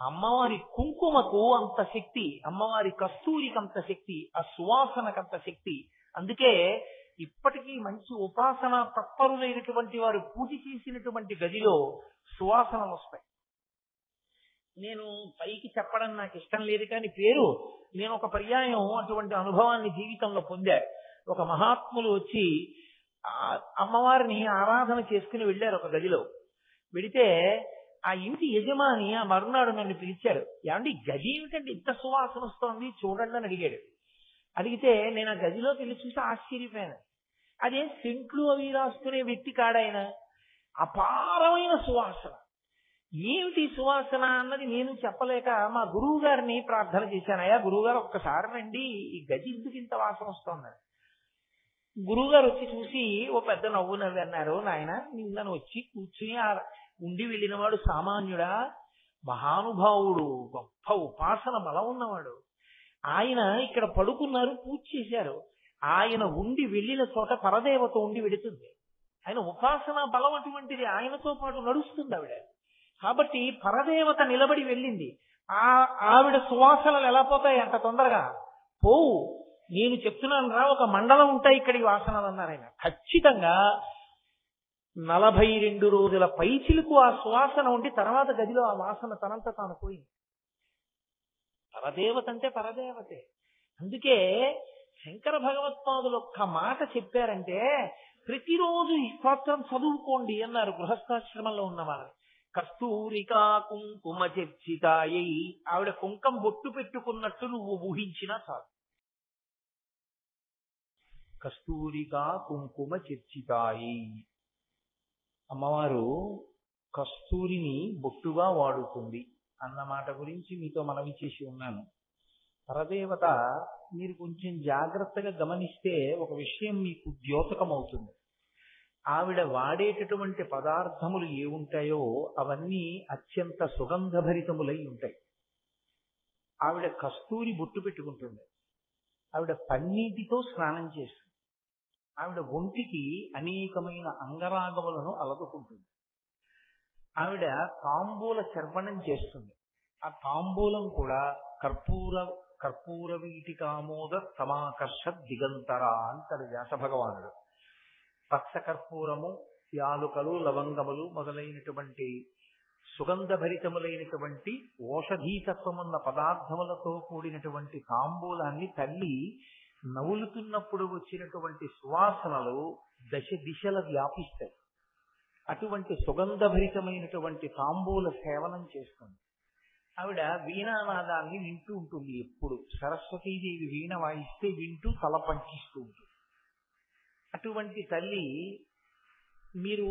అమ్మవారి కుంకుమకు అంత శక్తి, అమ్మవారి కస్తూరికి అంత శక్తి, ఆ సువాసనకంత శక్తి. అందుకే ఇప్పటికీ మంచి ఉపాసన తత్పరులైనటువంటి వారు పూజ చేసినటువంటి గదిలో సువాసనలు వస్తాయి. నేను పైకి చెప్పడం నాకు ఇష్టం లేదు, కానీ నేను ఒక పర్యాయం అటువంటి అనుభవాన్ని జీవితంలో పొందా. ఒక మహాత్ములు వచ్చి అమ్మవారిని ఆరాధన చేసుకుని వెళ్ళారు ఒక గదిలో. వెడితే ఆ ఇంటి యజమాని ఆ మరునాడు నన్ను పిలిచాడు. ఏమండి గది ఏమిటంటే ఇంత సువాసన వస్తోంది చూడండి అని అడిగాడు. అడిగితే నేను ఆ గదిలోకి వెళ్ళి చూసి ఆశ్చర్యపోయాను. అదే సెంట్లు అవి రాసుకునే వ్యక్తి కాడాయన. అపారమైన సువాసన. ఏమిటి సువాసన అన్నది నేను చెప్పలేక మా గురువు గారిని ప్రార్థన చేశాను. అయ్యా గురువుగారు ఒక్కసారి రండి, ఈ గది ఎందుకు ఇంత వాసన వస్తోందని. గురువుగారు వచ్చి చూసి ఓ పెద్ద నవ్వు నవ్వి అన్నారు, నాయన నిన్నను వచ్చి కూర్చుని ఉండి వెళ్ళిన వాడు సామాన్యుడా, మహానుభావుడు, గొప్ప ఉపాసన బలం ఉన్నవాడు. ఆయన ఇక్కడ పడుకున్నారు, పూజ చేశారు. ఆయన ఉండి వెళ్ళిన చోట పరదేవత ఉండి వెడుతుంది. ఆయన ఉపాసన బలం అటువంటిది, ఆయనతో పాటు నడుస్తుంది ఆవిడ. కాబట్టి పరదేవత నిలబడి వెళ్ళింది. ఆవిడ సువాసనలు ఎలా పోతాయి అంత తొందరగా పోవు. నేను చెప్తున్నాను రా, ఒక మండలం ఉంటాయి ఇక్కడ ఈ వాసనలు అన్నారు ఆయన. ఖచ్చితంగా 42 రోజుల పైచిలకు ఆ సువాసన ఉండి తర్వాత గదిలో ఆ వాసన తనంత తాను పోయింది. పరదేవత అంటే పరదేవతే. అందుకే శంకర భగవత్పాదులు ఒక్క మాట చెప్పారంటే ప్రతిరోజు ఈ స్తోత్రం చదువుకోండి అన్నారు గృహస్థాశ్రమంలో ఉన్న వాళ్ళని. కస్తూరికా కుంకుమ చర్చితాయై, ఆవిడ కుంకం బొట్టు పెట్టుకున్నట్టు నువ్వు ఊహించినా చాలు. కస్తూరికా కుంకుమ చర్చితాయి, అమ్మవారు కస్తూరిని బొట్టుగా వాడుతుంది అన్నమాట గురించి మీతో మనవి చేసి ఉన్నాను. పరదేవత మీరు కొంచెం జాగ్రత్తగా గమనిస్తే ఒక విషయం మీకు ద్యోతకమవుతుంది. ఆవిడ వాడేటటువంటి పదార్థములు ఏముంటాయో అవన్నీ అత్యంత సుగంధభరితములై ఉంటాయి. ఆవిడ కస్తూరి బొట్టు పెట్టుకుంటుంది. ఆవిడ పన్నీటితో స్నానం చేస్తుంది. ఆవిడ ఒంటికి అనేకమైన అంగరాగములను అలదుకుంటుంది. ఆవిడ తాంబూల చర్వణం చేస్తుంది. ఆ తాంబూలం కూడా కర్పూర వీటికామోద సమాకర్ష దిగంతరా అంటాడు వ్యాస భగవానుడు. పచ్చ కర్పూరము, యాలుకలు, లవంగములు మొదలైనటువంటి సుగంధభరితములైనటువంటి ఓషధీతత్వమున్న పదార్థములతో కూడినటువంటి తాంబూలాన్ని తల్లి నవ్వులుతున్నప్పుడు వచ్చినటువంటి సువాసనలు దశ దిశల వ్యాపిస్తాయి. అటువంటి సుగంధభరితమైనటువంటి తాంబూల సేవనం చేస్తుంది. ఆవిడ వీణానాదాన్ని వింటూ ఉంటుంది. ఎప్పుడు సరస్వతీదేవి వీణ వాయిస్తే వింటూ తల పంచిస్తూ ఉంటుంది. అటువంటి తల్లి మీరు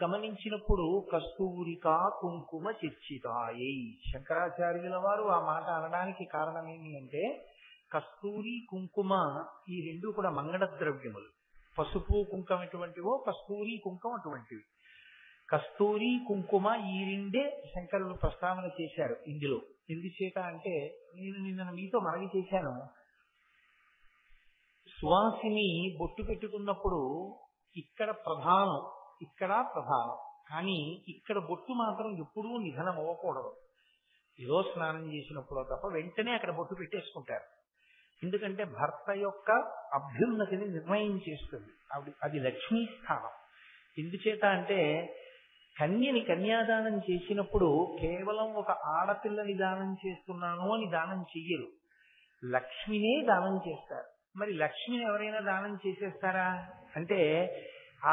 గమనించినప్పుడు కస్తూరికా కుంకుమ చర్చితాయై, శంకరాచార్యుల వారు ఆ మాట అనడానికి కారణం ఏమి అంటే కస్తూరి కుంకుమ ఈ రెండు కూడా మంగళ ద్రవ్యములు. పసుపు కుంకుమ ఎటువంటివో కస్తూరి కుంకుమ అటువంటివి. కస్తూరి కుంకుమ ఈ రెండే శంకరులు ప్రస్తావన చేశారు ఇందులో. ఎందుచేత అంటే నేను నిన్న మీతో మనవి చేశాను, సువాసిని బొట్టు పెట్టుకున్నప్పుడు ఇక్కడ ప్రధానం, ఇక్కడ ప్రధానం, కానీ ఇక్కడ బొట్టు మాత్రం ఎప్పుడూ నిధనం అవ్వకూడదు. ఏదో స్నానం చేసినప్పుడు తప్ప వెంటనే అక్కడ బొట్టు పెట్టేసుకుంటారు. ఎందుకంటే భర్త యొక్క అభ్యున్నతిని నిర్ణయం చేస్తుంది అది లక్ష్మీ స్థానం. ఎందుచేత అంటే కన్యని కన్యాదానం చేసినప్పుడు కేవలం ఒక ఆడపిల్లని దానం చేస్తున్నాను అని దానం చెయ్యరు, లక్ష్మినే దానం చేస్తారు. మరి లక్ష్మిని ఎవరైనా దానం చేసేస్తారా అంటే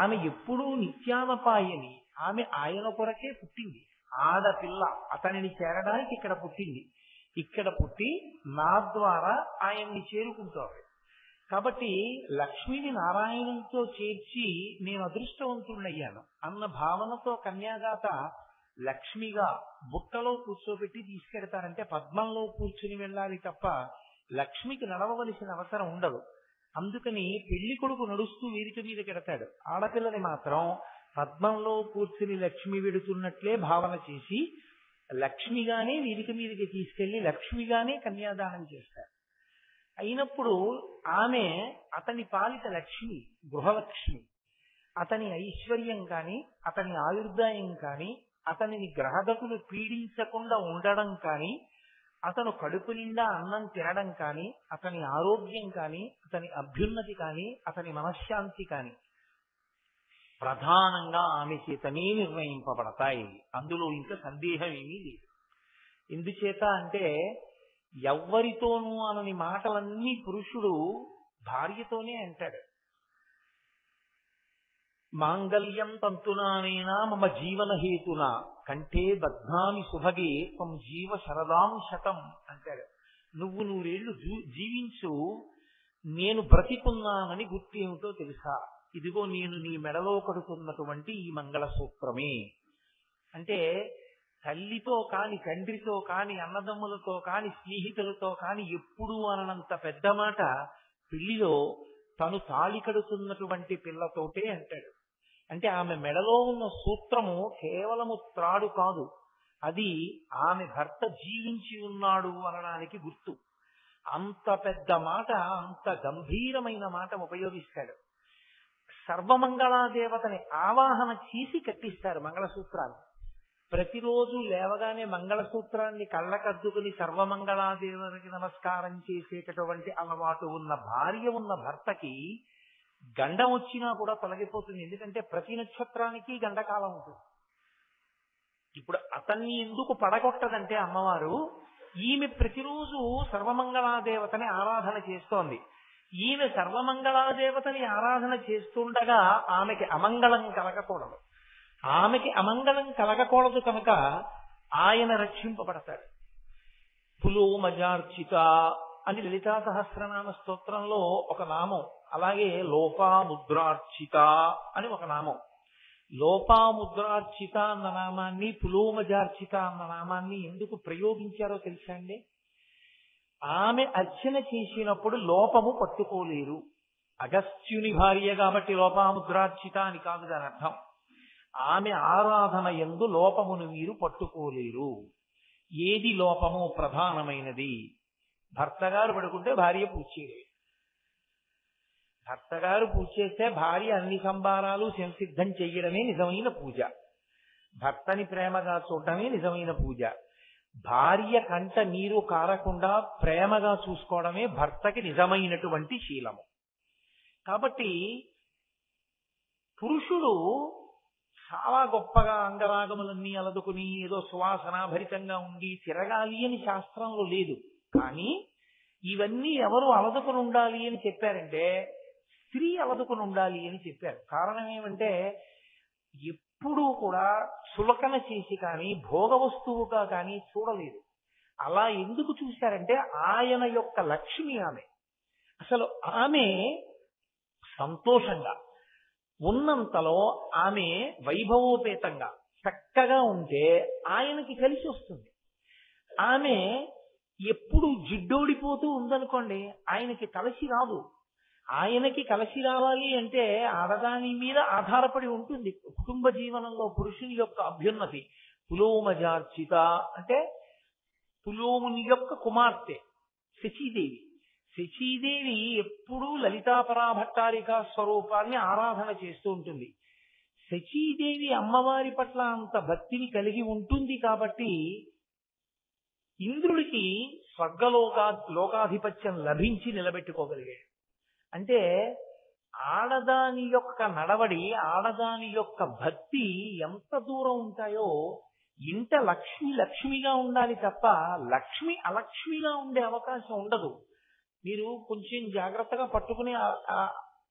ఆమె ఎప్పుడూ నిత్యానపాయని, ఆమె ఆయన కొరకే పుట్టింది. ఆడపిల్ల అతనిని చేరడానికి ఇక్కడ పుట్టింది. ఇక్కడ పుట్టి నా ద్వారా ఆయన్ని చేరుకుంటారు. కాబట్టి లక్ష్మిని నారాయణునితో చేర్చి నేను అదృష్టవంతుడయ్యాను అన్న భావనతో కన్యాదాత లక్ష్మిగా బుట్టలో కూర్చోబెట్టి తీసుకెడతారంటే పద్మంలో కూర్చుని వెళ్ళాలి తప్ప లక్ష్మికి నడవవలసిన అవసరం ఉండదు. అందుకని పెళ్లి కొడుకు నడుస్తూ వీరికి మీద కెడతాడు. ఆడపిల్లని మాత్రం పద్మంలో కూర్చుని లక్ష్మి వెడుతున్నట్లే భావన చేసి లక్ష్మిగానే వీరికి మీదకి తీసుకెళ్లి లక్ష్మిగానే కన్యాదానం చేస్తారు. అయినప్పుడు ఆమె అతని పాలిట లక్ష్మి, గృహలక్ష్మి. అతని ఐశ్వర్యం కానీ, అతని ఆయుర్దాయం కానీ, అతనిని గ్రహగతులు పీడించకుండా ఉండడం కానీ, అతను కడుపు నిండా అన్నం తినడం కానీ, అతని ఆరోగ్యం కానీ, అతని అభ్యున్నతి కానీ, అతని మనశ్శాంతి కానీ ప్రధానంగా ఆమె చేతనే నిర్ణయింపబడతాయి. అందులో ఇంకా సందేహం ఏమీ లేదు. ఎందుచేత అంటే ఎవ్వరితోనూ అనని మాటలన్నీ పురుషుడు భార్యతోనే అంటాడు. మాంగళ్యం తంతునానేనా మమ జీవన హేతున కంఠే బధ్నామి సుభగే త్వం జీవ శరదాం శతం అంటాడు. నువ్వు నూరేళ్లు జీవించు, నేను బ్రతికున్నానని గుర్తేమిటో తెలుసా? ఇదిగో నేను నీ మెడలో కడుతున్నటువంటి ఈ మంగళసూత్రమే. అంటే తల్లితో కాని, తండ్రితో కాని, అన్నదమ్ములతో కాని, స్నేహితులతో కాని ఎప్పుడూ అననంత పెద్ద మాట పెళ్లిలో తను తాళి కడుతున్నటువంటి పిల్లతోటే అంటాడు. అంటే ఆమె మెడలో ఉన్న సూత్రము కేవలము త్రాడు కాదు, అది ఆమె భర్త జీవించి ఉన్నాడు అనడానికి గుర్తు. అంత పెద్ద మాట, అంత గంభీరమైన మాట ఉపయోగిస్తాడు. సర్వమంగళాదేవతని ఆవాహన చేసి కట్టిస్తారు మంగళసూత్రాన్ని. ప్రతిరోజు లేవగానే మంగళసూత్రాన్ని కళ్ళకద్దుకుని సర్వమంగళాదేవతకి నమస్కారం చేసేటటువంటి అలవాటు ఉన్న భార్య ఉన్న భర్తకి గండం వచ్చినా కూడా తొలగిపోతుంది. ఎందుకంటే ప్రతి నక్షత్రానికి గండకాలం ఉంటుంది. ఇప్పుడు అతన్ని ఎందుకు పడగొట్టదంటే అమ్మవారు, ఈమె ప్రతిరోజు సర్వమంగళాదేవతని ఆరాధన చేస్తోంది. ఈమె సర్వమంగళాదేవతని ఆరాధన చేస్తుండగా ఆమెకి అమంగళం కలగకూడదు. ఆమెకి అమంగళం కలగకూడదు కనుక ఆయన రక్షింపబడతాడు. పులోమజార్చిత అని లలితా సహస్రనామ స్తోత్రంలో ఒక నామం, అలాగే లోపాముద్రార్చిత అని ఒక నామం. లోపాముద్రార్చిత అన్న నామాన్ని, పులోమజార్చిత అన్న నామాన్ని ఎందుకు ప్రయోగించారో తెలుసా అండి? ఆమె అర్చన చేసినప్పుడు లోపము పట్టుకోలేరు. అగస్త్యుని భార్య కాబట్టి లోపాముద్రార్చిత అని కాదు దాని అర్థం. ఆమె ఆరాధన యందు లోపమును మీరు పట్టుకోలేరు. ఏది లోపము? ప్రధానమైనది. భర్తగారు పడుకుంటే భార్య పూజ చేయలేదు. భర్తగారు పూజ చేస్తే భార్య అన్ని సంబారాలు సంసిద్ధం చెయ్యడమే నిజమైన పూజ. భర్తని ప్రేమగా చూడటమే నిజమైన పూజ. భార్య కంట నీరు కారకుండా ప్రేమగా చూసుకోవడమే భర్తకి నిజమైనటువంటి శీలము. కాబట్టి పురుషుడు చాలా గొప్పగా అంగరాగములన్నీ అలదుకుని ఏదో సువాసనాభరితంగా ఉండి తిరగాలి అని శాస్త్రంలో లేదు. కానీ ఇవన్నీ ఎవరు అలదుకుని ఉండాలి అని చెప్పారంటే స్త్రీ అలదుకుని ఉండాలి అని చెప్పారు. కారణం ఏమంటే ఎప్పుడూ కూడా చులకన చేసి కానీ భోగ వస్తువుగా కానీ చూడలేదు. అలా ఎందుకు చూశారంటే ఆయన యొక్క లక్ష్మి ఆమె. అసలు ఆమె సంతోషంగా ఉన్నంతలో ఆమె వైభవోపేతంగా చక్కగా ఉంటే ఆయనకి కలిసి వస్తుంది. ఆమె ఎప్పుడు జిడ్డోడిపోతూ ఉందనుకోండి, ఆయనకి కలిసి రాదు. ఆయనకి కలిసి రావాలి అంటే ఆడదాని మీద ఆధారపడి ఉంటుంది. కుటుంబ జీవనంలో పురుషుని యొక్క అభ్యున్నతి. పులోమజార్చిత అంటే పులోముని యొక్క కుమార్తె శచీదేవి. శచీదేవి ఎప్పుడూ లలితాపరాభట్టారిక స్వరూపాన్ని ఆరాధన చేస్తూ ఉంటుంది. శచీదేవి అమ్మవారి పట్ల అంత భక్తిని కలిగి ఉంటుంది కాబట్టి ఇంద్రుడికి లోకాధిపత్యం లభించి నిలబెట్టుకోగలిగాడు. అంటే ఆడదాని యొక్క నడవడి, ఆడదాని యొక్క భక్తి ఎంత దూరం ఉంటాయో, ఇంట లక్ష్మి లక్ష్మిగా ఉండాలి తప్ప లక్ష్మి అలక్ష్మిగా ఉండే అవకాశం ఉండదు. మీరు కొంచెం జాగ్రత్తగా పట్టుకునే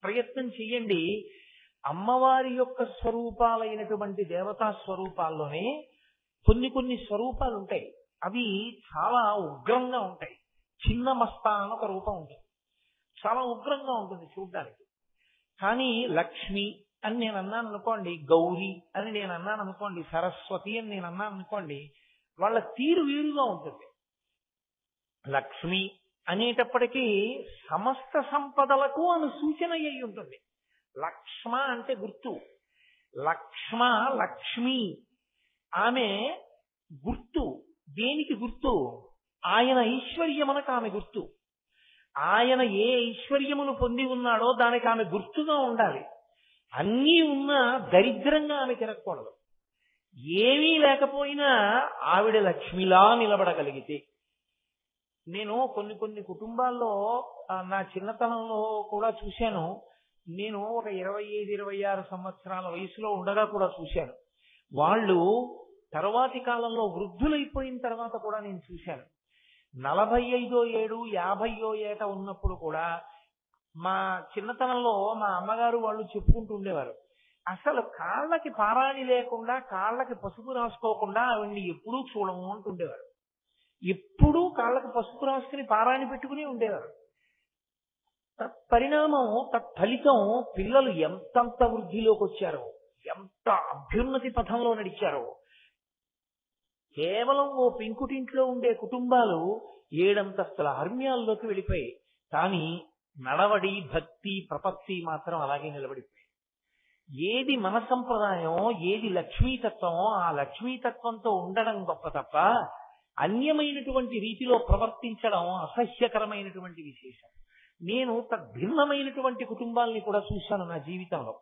ప్రయత్నం చెయ్యండి. అమ్మవారి యొక్క స్వరూపాలైనటువంటి దేవతా స్వరూపాల్లోనే కొన్ని స్వరూపాలు ఉంటాయి. అవి చాలా ఉగ్రంగా ఉంటాయి. చిన్న మస్తా అని ఒక రూపం ఉంటుంది, చాలా ఉగ్రంగా ఉంటుంది చూడ్డానికి. కానీ లక్ష్మి అని నేను అన్నాను అనుకోండి, గౌరీ అని నేను అన్నాను అనుకోండి, సరస్వతి అని నేను అన్నాను అనుకోండి, వాళ్ళ తీరు వేరుగా ఉంటుంది. లక్ష్మి అనేటప్పటికీ సమస్త సంపదలకు అను సూచన అయి ఉంటుంది. లక్ష్మ అంటే గుర్తు. లక్ష్మ లక్ష్మి ఆమె గుర్తు. దేనికి గుర్తు? ఆయన ఐశ్వర్యమునకు ఆమె గుర్తు. ఆయన ఏ ఐశ్వర్యమును పొంది ఉన్నాడో దానికి ఆమె గుర్తుగా ఉండాలి. అన్నీ ఉన్నా దరిద్రంగా ఆమె తిరగకూడదు. ఏమీ లేకపోయినా ఆవిడ లక్ష్మిలా నిలబడగలిగితే. నేను కొన్ని కొన్ని కుటుంబాల్లో నా చిన్నతనంలో కూడా చూశాను. నేను ఒక 25-26 సంవత్సరాల వయసులో ఉండగా కూడా చూశాను. వాళ్ళు తర్వాతి కాలంలో వృద్ధులైపోయిన తర్వాత కూడా నేను చూశాను. 45 ఏడు 50 ఏట ఉన్నప్పుడు కూడా మా చిన్నతనంలో మా అమ్మగారు వాళ్ళు చెప్పుకుంటూ ఉండేవారు, అసలు కాళ్ళకి పారాణి లేకుండా కాళ్ళకి పసుపు రాసుకోకుండా ఆవిడ్ని ఎప్పుడూ చూడము అంటుండేవారు. ఎప్పుడూ కాళ్ళకి పసుపు రాసుకుని పారాణి పెట్టుకుని ఉండేవారు. తత్పరిణామం, తత్ఫలితం పిల్లలు ఎంతంత వృద్ధిలోకి వచ్చారో, ఎంత అభ్యున్నతి పథంలో నడిచారో. కేవలం ఓ పెంకుటింట్లో ఉండే కుటుంబాలు 7 అంతస్తుల హర్మ్యాల్లోకి వెళ్ళిపోయాయి. కానీ నడవడి, భక్తి, ప్రపత్తి మాత్రం అలాగే నిలబడిపోయాయి. ఏది మన సంప్రదాయం, ఏది లక్ష్మీతత్వమో ఆ లక్ష్మీతత్వంతో ఉండడం గొప్ప తప్ప అన్యమైనటువంటి రీతిలో ప్రవర్తించడం అసహ్యకరమైనటువంటి విశేషం. నేను తద్భిన్నమైనటువంటి కుటుంబాలని కూడా చూశాను నా జీవితంలో.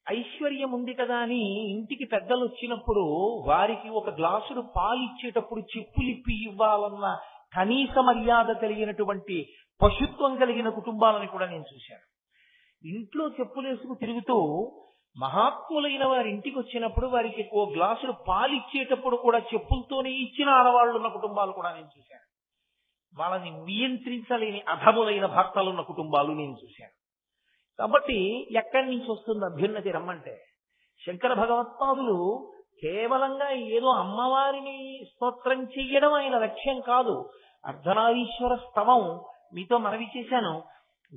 ఐశ్వర్యం ఉంది కదా అని ఇంటికి పెద్దలు వచ్చినప్పుడు వారికి ఒక గ్లాసుడు పాలు ఇచ్చేటప్పుడు చెప్పులిప్పి ఇవ్వాలన్న కనీస మర్యాద కలిగినటువంటి పశుత్వం కలిగిన కుటుంబాలని కూడా నేను చూశాను. ఇంట్లో చెప్పులేసుకు తిరుగుతూ మహాత్ములైన వారి ఇంటికి వచ్చినప్పుడు వారికి ఓ గ్లాసుడు పాలు ఇచ్చేటప్పుడు కూడా చెప్పులతోనే ఇచ్చిన ఆడవాళ్ళు ఉన్న కుటుంబాలు కూడా నేను చూశాను. వాళ్ళని నియంత్రించలేని అధములైన భర్తలున్న కుటుంబాలు నేను చూశాను. కాబట్టి ఎక్కడి నుంచి వస్తుంది అభ్యున్నతి రమ్మంటే? శంకర భగవత్పాదులు కేవలంగా ఏదో అమ్మవారిని స్తోత్రం చెయ్యడం ఆయన లక్ష్యం కాదు. అర్ధనారీశ్వర స్తవం మీతో మనవి చేశాను,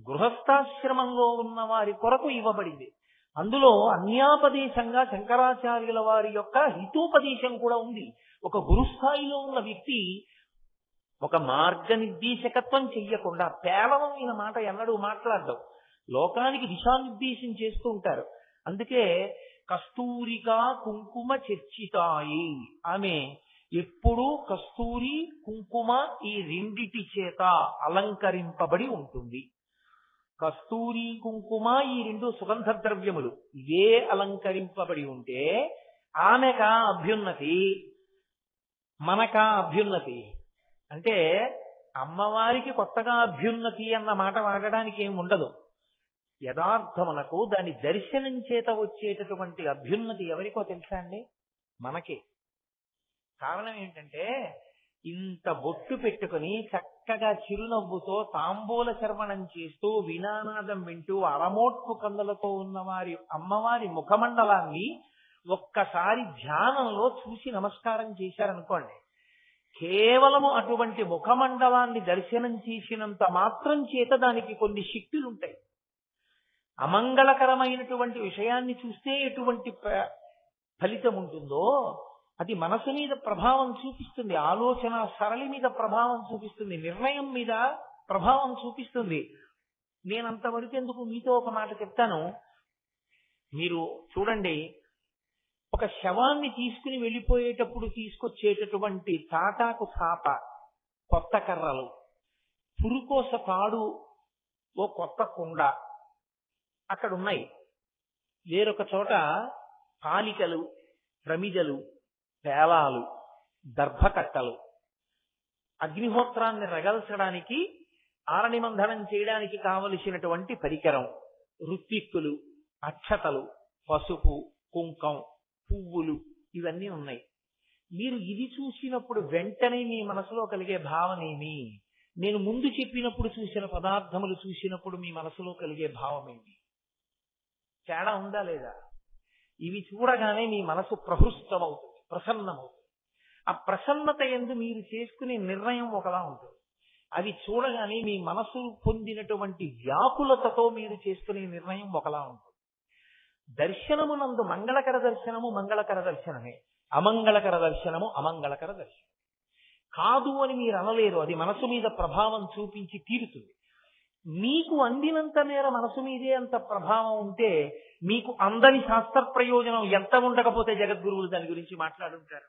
గృహస్థాశ్రమంలో ఉన్న వారి కొరకు ఇవ్వబడింది. అందులో అన్యాపదేశంగా శంకరాచార్యుల వారి యొక్క హితోపదేశం కూడా ఉంది. ఒక గురుస్థాయిలో ఉన్న వ్యక్తి ఒక మార్గనిర్దేశకత్వం చెయ్యకుండా పేలవమైన మాట ఎన్నడూ మాట్లాడడం, లోకానికి దిశానిర్దేశం చేస్తూ ఉంటారు. అందుకే కస్తూరికా కుంకుమ చర్చితాయి, ఆమె ఎప్పుడూ కస్తూరి కుంకుమ ఈ రెండిటి చేత అలంకరింపబడి ఉంటుంది. కస్తూరి కుంకుమ ఈ 2 సుగంధ ద్రవ్యములు ఇవే అలంకరింపబడి ఉంటే ఆమెకా అభ్యున్నతి, మనకా అభ్యున్నతి. అంటే అమ్మవారికి కొత్తగా అభ్యున్నతి అన్న మాట వాడడానికి ఏమి ఉండదు. యథార్థమునకు దాని దర్శనం చేత వచ్చేటటువంటి అభ్యున్నతి ఎవరికో తెలుసా అండి? మనకే. కారణం ఏంటంటే ఇంత బొట్టు పెట్టుకుని చక్కగా చిరునవ్వుతో తాంబూల చర్వణం చేస్తూ వీణానాదం వింటూ అరమోట్పు కందులతో ఉన్నవారి అమ్మవారి ముఖమండలాన్ని ఒక్కసారి ధ్యానంలో చూసి నమస్కారం చేశారనుకోండి, కేవలము అటువంటి ముఖమండలాన్ని దర్శనం చేసినంత మాత్రం చేత దానికి కొన్ని శక్తులుంటాయి. అమంగళకరమైనటువంటి విషయాన్ని చూస్తే ఎటువంటి ఫలితం ఉంటుందో అది మనసు మీద ప్రభావం చూపిస్తుంది, ఆలోచన సరళి మీద ప్రభావం చూపిస్తుంది, నిర్ణయం మీద ప్రభావం చూపిస్తుంది. నేనంతవరకు ఎందుకు మీతో ఒక మాట చెప్తాను. మీరు చూడండి, ఒక శవాన్ని తీసుకుని వెళ్ళిపోయేటప్పుడు తీసుకొచ్చేటటువంటి తాటాకు చాప, కొత్త కర్రలు, పురుకోస తాడు, ఓ కొత్త కుండ అక్కడ ఉన్నాయి. వేరొక చోట పాలికలు, ప్రమిదలు, పేలాలు, దర్భకట్టలు, అగ్నిహోత్రాన్ని రగల్చడానికి, ఆరణిమంధనం చేయడానికి కావలసినటువంటి పరికరం, రుత్తిక్కులు, అక్షతలు, పసుపు, కుంకం, పువ్వులు, ఇవన్నీ ఉన్నాయి. మీరు ఇది చూసినప్పుడు వెంటనే మీ మనసులో కలిగే భావన ఏమి? నేను ముందు చెప్పినప్పుడు చూసిన పదార్థములు చూసినప్పుడు మీ మనసులో కలిగే భావం ఏమి? తేడా ఉందా లేదా? ఇవి చూడగానే మీ మనసు ప్రహృష్టమవుతుంది, ప్రసన్నమవుతుంది. ఆ ప్రసన్నత యందు మీరు చేసుకునే నిర్ణయం ఒకలా ఉంటుంది. అవి చూడగానే మీ మనసు పొందినటువంటి వ్యాకులతతో మీరు చేసుకునే నిర్ణయం ఒకలా ఉంటుంది. దర్శనమునందు మంగళకర దర్శనము మంగళకర దర్శనమే, అమంగళకర దర్శనము అమంగళకర దర్శనం కాదు అని మీరు అనలేరు. అది మనసు మీద ప్రభావం చూపించి తీరుతుంది. మీకు అందినంత మేర మనసు మీదే అంత ప్రభావం ఉంటే మీకు అందని శాస్త్ర ప్రయోజనం ఎంత ఉండకపోతే జగద్గురువులు దాని గురించి మాట్లాడుంటారు.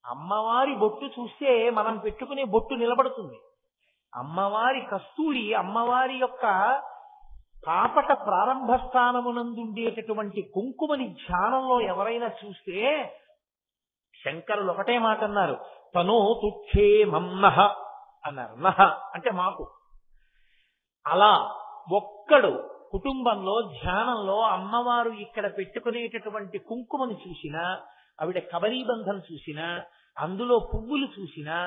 అమ్మవారి బొట్టు చూస్తే మనం పెట్టుకునే బొట్టు నిలబడుతుంది. అమ్మవారి కస్తూరి, అమ్మవారి యొక్క పాపట ప్రారంభ స్థానమునందుండేటటువంటి కుంకుమని ధ్యానంలో ఎవరైనా చూస్తే శంకరులు ఒకటే మాట అన్నారు, తనో తుక్షేమం నహ అన్నారు. నహ అంటే మాకు. అలా ఒక్కడు కుటుంబంలో ధ్యానంలో అమ్మవారు ఇక్కడ పెట్టుకునేటటువంటి కుంకుమని చూసినా, ఆవిడ కబరీబంధం చూసినా, అందులో పువ్వులు చూసినా,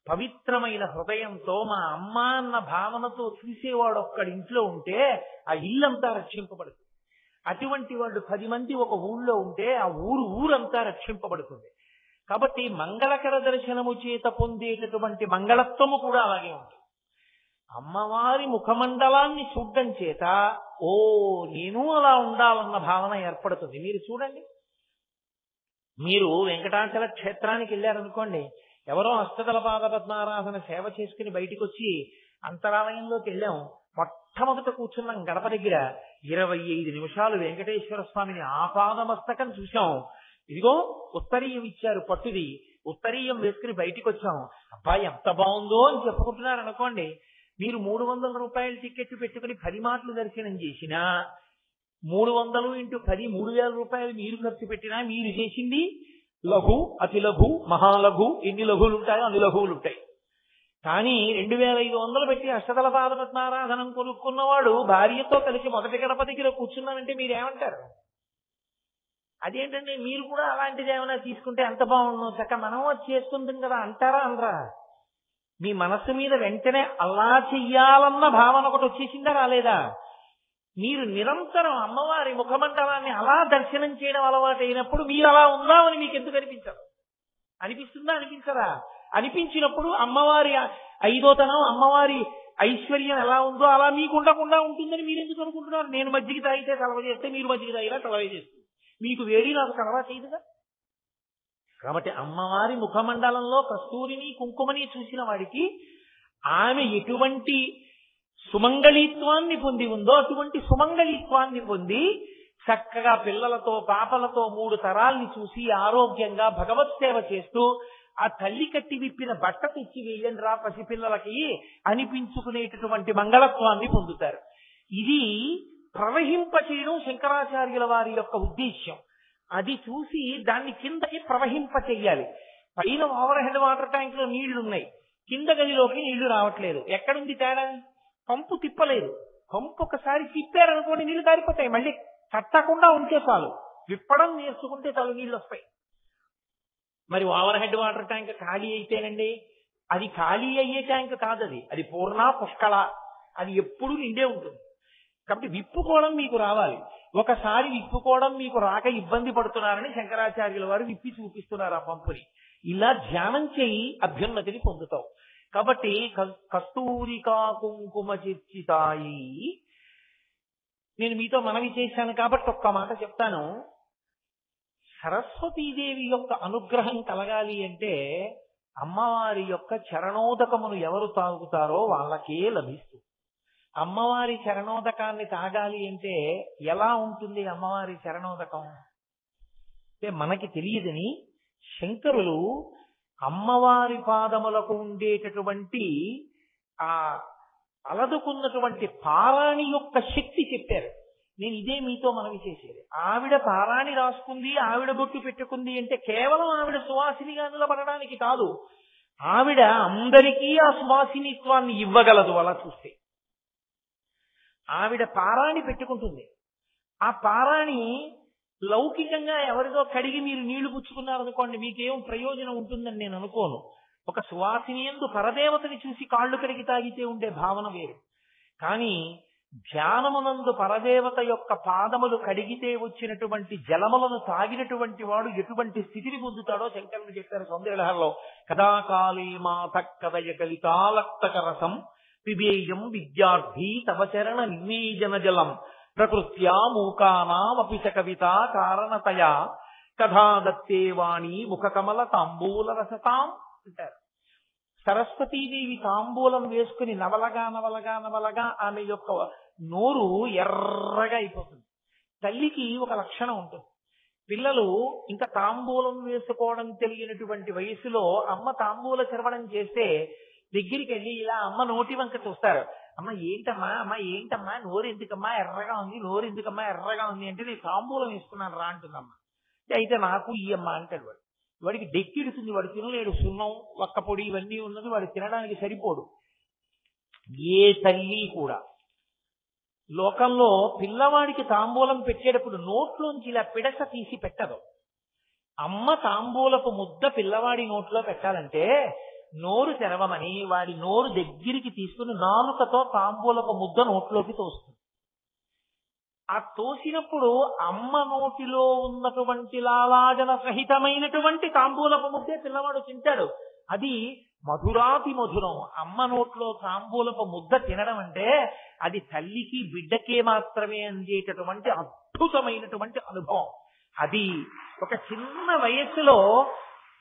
పవిత్రమైన హృదయంతో మా అమ్మ అన్న భావనతో చూసేవాడు ఒక్కడి ఇంట్లో ఉంటే ఆ ఇల్లంతా రక్షింపబడుతుంది. అటువంటి వాళ్ళు 10 మంది ఒక ఊళ్ళో ఉంటే ఆ ఊరంతా రక్షింపబడుతుంది. కాబట్టి మంగళకర దర్శనము చేత పొందేటటువంటి మంగళత్వము కూడా అలాగే ఉంటుంది. అమ్మవారి ముఖమండలాన్ని చూడడం చేత ఓ నేను అలా ఉండాలన్న భావన ఏర్పడుతుంది. మీరు చూడండి, మీరు వెంకటాచల క్షేత్రానికి వెళ్ళారనుకోండి, ఎవరో అష్టదళ పాద పద్మారాధన సేవ చేసుకుని బయటికి వచ్చి అంతరాలయంలోకి వెళ్ళాం, మొట్టమొదట కూర్చున్నాం గడప దగ్గర 25 నిమిషాలు వెంకటేశ్వర స్వామిని ఆపాదమస్తకం చూశాం. ఇదిగో ఉత్తరీయం ఇచ్చారు పట్టుది, ఉత్తరీయం వేసుకుని బయటికి వచ్చాం. అబ్బాయి ఎంత బాగుందో అని చెప్పుకుంటున్నారు అనుకోండి. మీరు 300 రూపాయల టికెట్ పెట్టుకుని 10 మాటలు దర్శనం చేసినా 300 × 10 3000 రూపాయలు మీరు ఖర్చు పెట్టినా మీరు చేసింది లఘు, అతి లఘు, మహాలఘు, ఎన్ని లఘువులు ఉంటాయో అన్ని లఘువులు ఉంటాయి. కానీ 2500 పెట్టి అష్టదళ పాద పద్మారాధనం కొనుక్కున్నవాడు భార్యతో కలిసి మొదటి గడప దగ్గర కూర్చున్నానంటే మీరేమంటారు? అదేంటంటే మీరు కూడా అలాంటిది ఏమైనా తీసుకుంటే ఎంత బాగుండు, చక్క మనం వచ్చి చేసుకుంటాం కదా అంటారా అనరా? మీ మనస్సు మీద వెంటనే అలా చెయ్యాలన్న భావన ఒకటి వచ్చేసిందా రాలేదా? మీరు నిరంతరం అమ్మవారి ముఖమండలాన్ని అలా దర్శనం చేయడం అలవాటు అయినప్పుడు మీరు అలా ఉందామని మీకు ఎందుకు అనిపించదు? అనిపిస్తుందా అనిపించదా? అనిపించినప్పుడు అమ్మవారి ఐదోతనం, అమ్మవారి ఐశ్వర్యం ఎలా ఉందో అలా మీకు ఉండకుండా ఉంటుందని మీరు ఎందుకు అనుకుంటున్నారు? నేను మజ్జిగ తాగితే కలవ చేస్తే మీరు మజ్జిగ తాగినా కలవ చేస్తుంది. మీకు వేడి నాకు కలవ చేయదుగా. కాబట్టి అమ్మవారి ముఖమండలంలో కస్తూరిని కుంకుమని చూసిన వాడికి ఆమె ఎటువంటి సుమంగళీత్వాన్ని పొంది ఉందో అటువంటి సుమంగళీత్వాన్ని పొంది చక్కగా పిల్లలతో పాపలతో 3 తరాల్ని చూసి ఆరోగ్యంగా భగవత్ సేవ చేస్తూ ఆ తల్లి కట్టి విప్పిన బట్ట తెచ్చి వేయండి రా పసిపిల్లలకి అనిపించుకునేటటువంటి మంగళత్వాన్ని పొందుతారు. ఇది ప్రవహింపచేయడం శంకరాచార్యుల వారి యొక్క ఉద్దేశ్యం. అది చూసి దాన్ని కిందకి ప్రవహింప చెయ్యాలి. పైన ఓవర్ హెడ్ వాటర్ ట్యాంక్ లో నీళ్లున్నాయి, కింద గదిలోకి నీళ్లు రావట్లేదు. ఎక్కడుంది తేడా? పంపు తిప్పలేదు. పంపు ఒకసారి తిప్పారనుకోండి నీళ్లు కారిపోతాయి. మళ్ళీ కట్టకుండా ఉంటే చాలు, విప్పడం నేర్చుకుంటే చాలు నీళ్ళు వస్తాయి. మరి ఓవర్ హెడ్ వాటర్ ట్యాంక్ ఖాళీ అయితేనండి, అది ఖాళీ అయ్యే ట్యాంక్ కాదు, అది పూర్ణ పుష్కళ, అది ఎప్పుడూ నిండే ఉంటుంది. కాబట్టి విప్పుకోవడం మీకు రావాలి. ఒకసారి విప్పుకోవడం మీకు రాక ఇబ్బంది పడుతున్నారని శంకరాచార్యుల వారు విప్పి చూపిస్తున్నారు ఆ పంపుని. ఇలా ధ్యానం చేయి అభ్యున్నతిని పొందుతావు. కాబట్టి కస్తూరికా కుంకుమ చిర్చితాయి. నేను మీతో మనవి చేశాను కాబట్టి ఒక్క మాట చెప్తాను. సరస్వతీదేవి యొక్క అనుగ్రహం కలగాలి అంటే అమ్మవారి యొక్క చరణోదకమును ఎవరు తాగుతారో వాళ్ళకే లభిస్తుంది. అమ్మవారి చరణోదకాన్ని తాగాలి అంటే ఎలా ఉంటుంది అమ్మవారి చరణోదకం అంటే మనకి తెలియదని శంకరులు అమ్మవారి పాదములకు ఉండేటటువంటి ఆ అలదుకున్నటువంటి పారాణి యొక్క శక్తి చెప్పారు. నేను ఇదే మీతో మనవి చేసేది. ఆవిడ పారాణి రాసుకుంది, ఆవిడ బొట్టు పెట్టుకుంది అంటే కేవలం ఆవిడ సువాసినిగా నిలబడడానికి కాదు, ఆవిడ అందరికీ ఆ సువాసినిత్వాన్ని ఇవ్వగలదు. అలా చూస్తే ఆవిడ పారాణి పెట్టుకుంటుంది. ఆ పారాణి లౌకికంగా ఎవరిదో కడిగి మీరు నీళ్లు పుచ్చుకున్నారనుకోండి, మీకేం ప్రయోజనం ఉంటుందని నేను అనుకోను. ఒక సువాసిని యందు పరదేవతని చూసి కాళ్ళు కడిగి తాగితే ఉండే భావన వేరు. కానీ ధ్యానమునందు పరదేవత యొక్క పాదములు కడిగితే వచ్చినటువంటి జలములను తాగినటువంటి వాడు ఎటువంటి స్థితిని పొందుతాడో శంకరులు చెప్పారు సౌందర్యలహరిలో. కదాకాళీ మాత కదయ కలితాలక్తక రసం పిబేయం విద్యార్థి తవ చరణ నివేజన జలం ప్రకృత్యా మూకానామపి చ కవిత కారణతయా కథా దత్తే వాణి ముఖ కమల తాంబూల రసతాం అంటారు. సరస్వతీదేవి తాంబూలం వేసుకుని నవలగా నవలగా నవలగా ఆమె యొక్క నోరు ఎర్రగా అయిపోతుంది. తల్లికి ఒక లక్షణం ఉంటుంది. పిల్లలు ఇంకా తాంబూలం వేసుకోవడం తెలియనటువంటి వయసులో అమ్మ తాంబూల చర్వణం చేస్తే దగ్గరికి వెళ్ళి ఇలా అమ్మ నోటి వంక చూస్తారు. అమ్మ ఏంటమ్మా, అమ్మ ఏంటమ్మా, నోరు ఎందుకమ్మా ఎర్రగా ఉంది, నోరు ఎందుకమ్మా ఎర్రగా ఉంది అంటే నేను తాంబూలం వేసుకున్నాను రా అంటుందమ్మా. అయితే నాకు ఈ అమ్మ అంటాడు వాడు. వాడికి డెక్కిడుతుంది, వాడు తినలేడు, సున్నం ఒక్క పొడి ఇవన్నీ ఉన్నది, వాడు తినడానికి సరిపోడు. ఏ తల్లి కూడా లోకంలో పిల్లవాడికి తాంబూలం పెట్టేటప్పుడు నోట్లోంచి ఇలా పిడస తీసి పెట్టదు. అమ్మ తాంబూలపు ముద్ద పిల్లవాడి నోట్లో పెట్టాలంటే నోరు తెరవమని వాడి నోరు దగ్గరికి తీసుకుని నాలుకతో తాంబూలపు ముద్ద నోట్లోకి తోస్తుంది. ఆ తోసినప్పుడు అమ్మ నోటిలో ఉన్నటువంటి లాలాజల సహితమైనటువంటి తాంబూలపు ముద్దే పిల్లవాడు తింటాడు. అది మధురాతి మధురం. అమ్మ నోట్లో తాంబూలపు ముద్ద తినడం అంటే అది తల్లికి బిడ్డకే మాత్రమే అందేటటువంటి అద్భుతమైనటువంటి అనుభవం. అది ఒక చిన్న వయస్సులో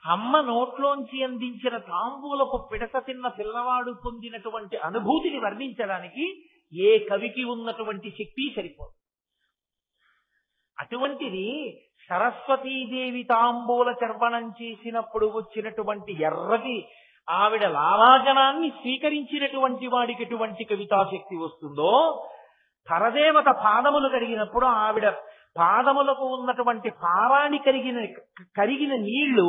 అమ్మ నోట్లోంచి అందించిన తాంబూలపు పిడత తిన్న పిల్లవాడు పొందినటువంటి అనుభూతిని వర్ణించడానికి ఏ కవికి ఉన్నటువంటి శక్తి సరిపోదు. అటువంటిది సరస్వతీదేవి తాంబూల చర్వణం చేసినప్పుడు వచ్చినటువంటి ఎర్రటి ఆవిడ లాలాజనాన్ని స్వీకరించినటువంటి వాడికి ఎటువంటి కవితాశక్తి వస్తుందో, పరదేవత పాదములు కడిగినప్పుడు ఆవిడ పాదములకు ఉన్నటువంటి పారాణి కరిగిన నీళ్లు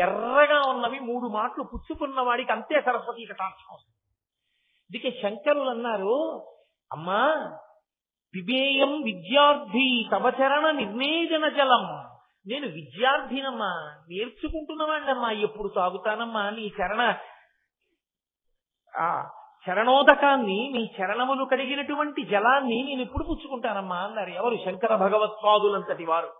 ఎర్రగా ఉన్నవి 3 మాటలు పుచ్చుకున్న వాడికి అంతే సరస్వతీ కటాక్షం వస్తుంది. అందుకే శంకరులు అన్నారు, అమ్మా పిబేయం విద్యార్థి తవచరణ నిర్ణేజన జలం. నేను విద్యార్థినమ్మా, నేర్చుకుంటున్నవాడినమ్మా, ఎప్పుడు తాగుతానమ్మా నీ చరణోదకాన్ని, నీ చరణములు కడిగినటువంటి జలాన్ని నేను ఎప్పుడు పుచ్చుకుంటానమ్మా అన్నారు. ఎవరు? శంకర భగవత్పాదులంతటి వారు.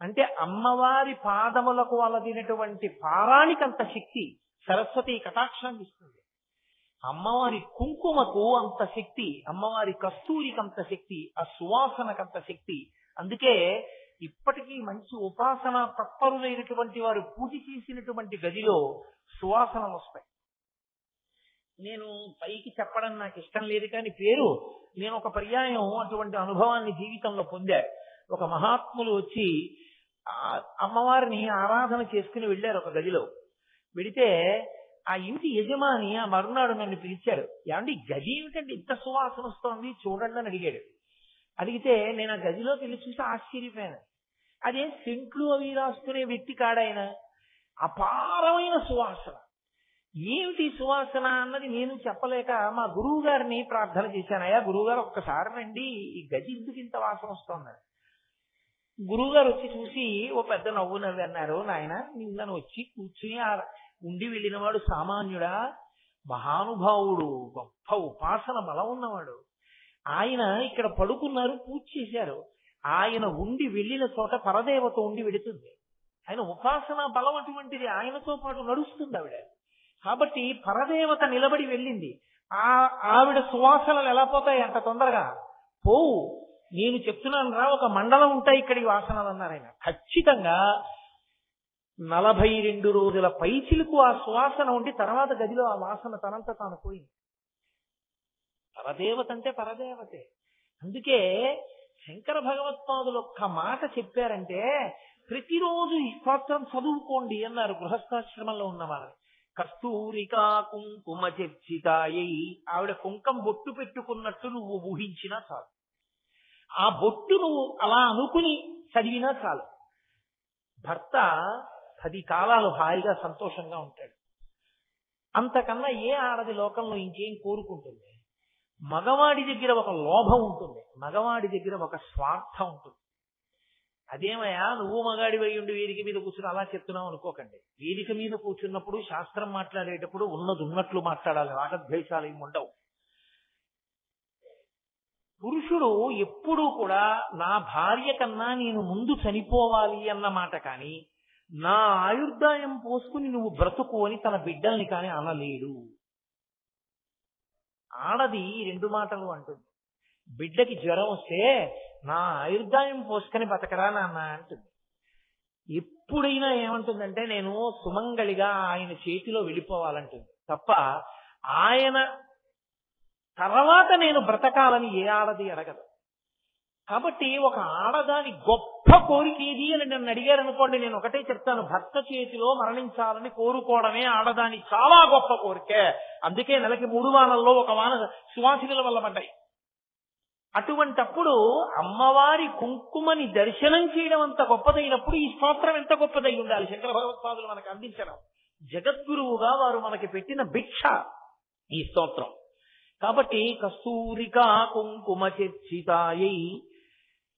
అంటే అమ్మవారి పాదములకు అలదినటువంటి పారాణికంత శక్తి సరస్వతి కటాక్షాన్ని ఇస్తుంది. అమ్మవారి కుంకుమకు అంత శక్తి, అమ్మవారి కస్తూరికంత శక్తి, ఆ సువాసనకంత శక్తి. అందుకే ఇప్పటికీ మంచి ఉపాసన తత్పరులైనటువంటి వారు పూజ చేసినటువంటి గదిలో సువాసనలు వస్తాయి. నేను పైకి చెప్పడం నాకు ఇష్టం లేదు, కానీ నేను ఒక పర్యాయం అటువంటి అనుభవాన్ని జీవితంలో పొందా. ఒక మహాత్ములు వచ్చి అమ్మవారిని ఆరాధన చేసుకుని వెళ్ళారు ఒక గదిలో. వెడితే ఆ ఇంటి యజమాని ఆ మరునాడు నన్ను పిలిచాడు. ఏమండి గది ఏమిటండి ఇంత సువాసన వస్తోంది చూడండి అని అడిగాడు. అడిగితే నేను ఆ గదిలోకి వెళ్ళి చూసి ఆశ్చర్యపోయాను. అదే సెంట్లు అవి రాసుకునే వ్యక్తి కాడాయన, అపారమైన సువాసన. ఏమిటి సువాసన అన్నది నేను చెప్పలేక మా గురువు గారిని ప్రార్థన చేశాను. అయ్యా గురువుగారు ఒక్కసారి రండి, ఈ గది ఎందుకు ఇంత వాసన వస్తోందని. గురువు గారు వచ్చి చూసి ఓ పెద్ద నవ్వు నవ్వి అన్నారు, నాయన నిన్నను వచ్చి కూర్చుని ఉండి వెళ్ళిన వాడు సామాన్యుడా, మహానుభావుడు, గొప్ప ఉపాసన బలం ఉన్నవాడు. ఆయన ఇక్కడ పడుకున్నారు, పూజ చేశారు. ఆయన ఉండి వెళ్ళిన చోట పరదేవత ఉండి వెడుతుంది. ఆయన ఉపాసన బలం అటువంటిది, ఆయనతో పాటు నడుస్తుంది ఆవిడ. కాబట్టి పరదేవత నిలబడి వెళ్ళింది. ఆవిడ సువాసనలు ఎలా పోతాయి అంత తొందరగా? పోవు. నేను చెప్తున్నాను రా, ఒక మండలం ఉంటాయి ఇక్కడి వాసనలు అన్నారు ఆయన. ఖచ్చితంగా 42 రోజుల పైచిలకు ఆ సువాసన ఉండి తర్వాత గదిలో ఆ వాసన తనంత తాను పోయింది. పరదేవత అంటే పరదేవతే. అందుకే శంకర భగవత్పాదులు ఒక్క మాట చెప్పారంటే ప్రతిరోజు ఈ స్తోత్రం చదువుకోండి అన్నారు గృహస్థాశ్రమంలో ఉన్నవారు. కస్తూరికా కుంకుమ చర్చితాయై. ఆవిడ కుంకం బొట్టు పెట్టుకున్నట్టు నువ్వు ఊహించినా చాలు, ఆ బొట్టు నువ్వు అలా అనుకుని చదివినా చాలు, భర్త 10 కాలాలు హాయిగా సంతోషంగా ఉంటాడు. అంతకన్నా ఏ ఆడది లోకంలో ఇంకేం కోరుకుంటుంది? మగవాడి దగ్గర ఒక లోభం ఉంటుంది, మగవాడి దగ్గర ఒక స్వార్థం ఉంటుంది. అదేమయ్యా నువ్వు మగాడి వై ఉండి వేదిక మీద కూర్చుని అలా చెప్తున్నావు అనుకోకండి. వేదిక మీద కూర్చున్నప్పుడు శాస్త్రం మాట్లాడేటప్పుడు ఉన్నది ఉన్నట్లు మాట్లాడాలి, రాగద్వేషాలు ఏమి ఉండవు. పురుషుడు ఎప్పుడూ కూడా నా భార్య కన్నా నేను ముందు చనిపోవాలి అన్న మాట కానీ, నా ఆయుర్దాయం పోసుకుని నువ్వు బ్రతుకు అని తన బిడ్డల్ని కానీ అనలేడు. ఆడది 2 మాటలు అంటుంది. బిడ్డకి జ్వరం వస్తే నా ఆయుర్దాయం పోసుకొని బతకరా నాన్న అంటుంది. ఎప్పుడైనా ఏమంటుందంటే నేను సుమంగళిగా ఆయన చేతిలో వెళ్ళిపోవాలంటుంది తప్ప ఆయన తర్వాత నేను బ్రతకాలని ఏ ఆడది అడగదు. కాబట్టి ఒక ఆడదాని గొప్ప కోరిక ఏది అని నన్ను అడిగారు అనుకోండి, నేను ఒకటే చెప్తాను, భర్త చేతిలో మరణించాలని కోరుకోవడమే ఆడదాని చాలా గొప్ప కోరికే. అందుకే నెలకి 3 వానల్లో ఒక వాన సువాసినుల వల్ల పడ్డాయి. అటువంటప్పుడు అమ్మవారి కుంకుమని దర్శనం చేయడం అంత గొప్పదైనప్పుడు ఈ స్తోత్రం ఎంత గొప్పదై ఉండాలి. శంకర భగవత్పాదులు మనకు అందించడం, జగద్గురువుగా వారు మనకి పెట్టిన భిక్ష ఈ స్తోత్రం. కాబట్టి కస్తూరికా కుంకుమ చర్చితాయై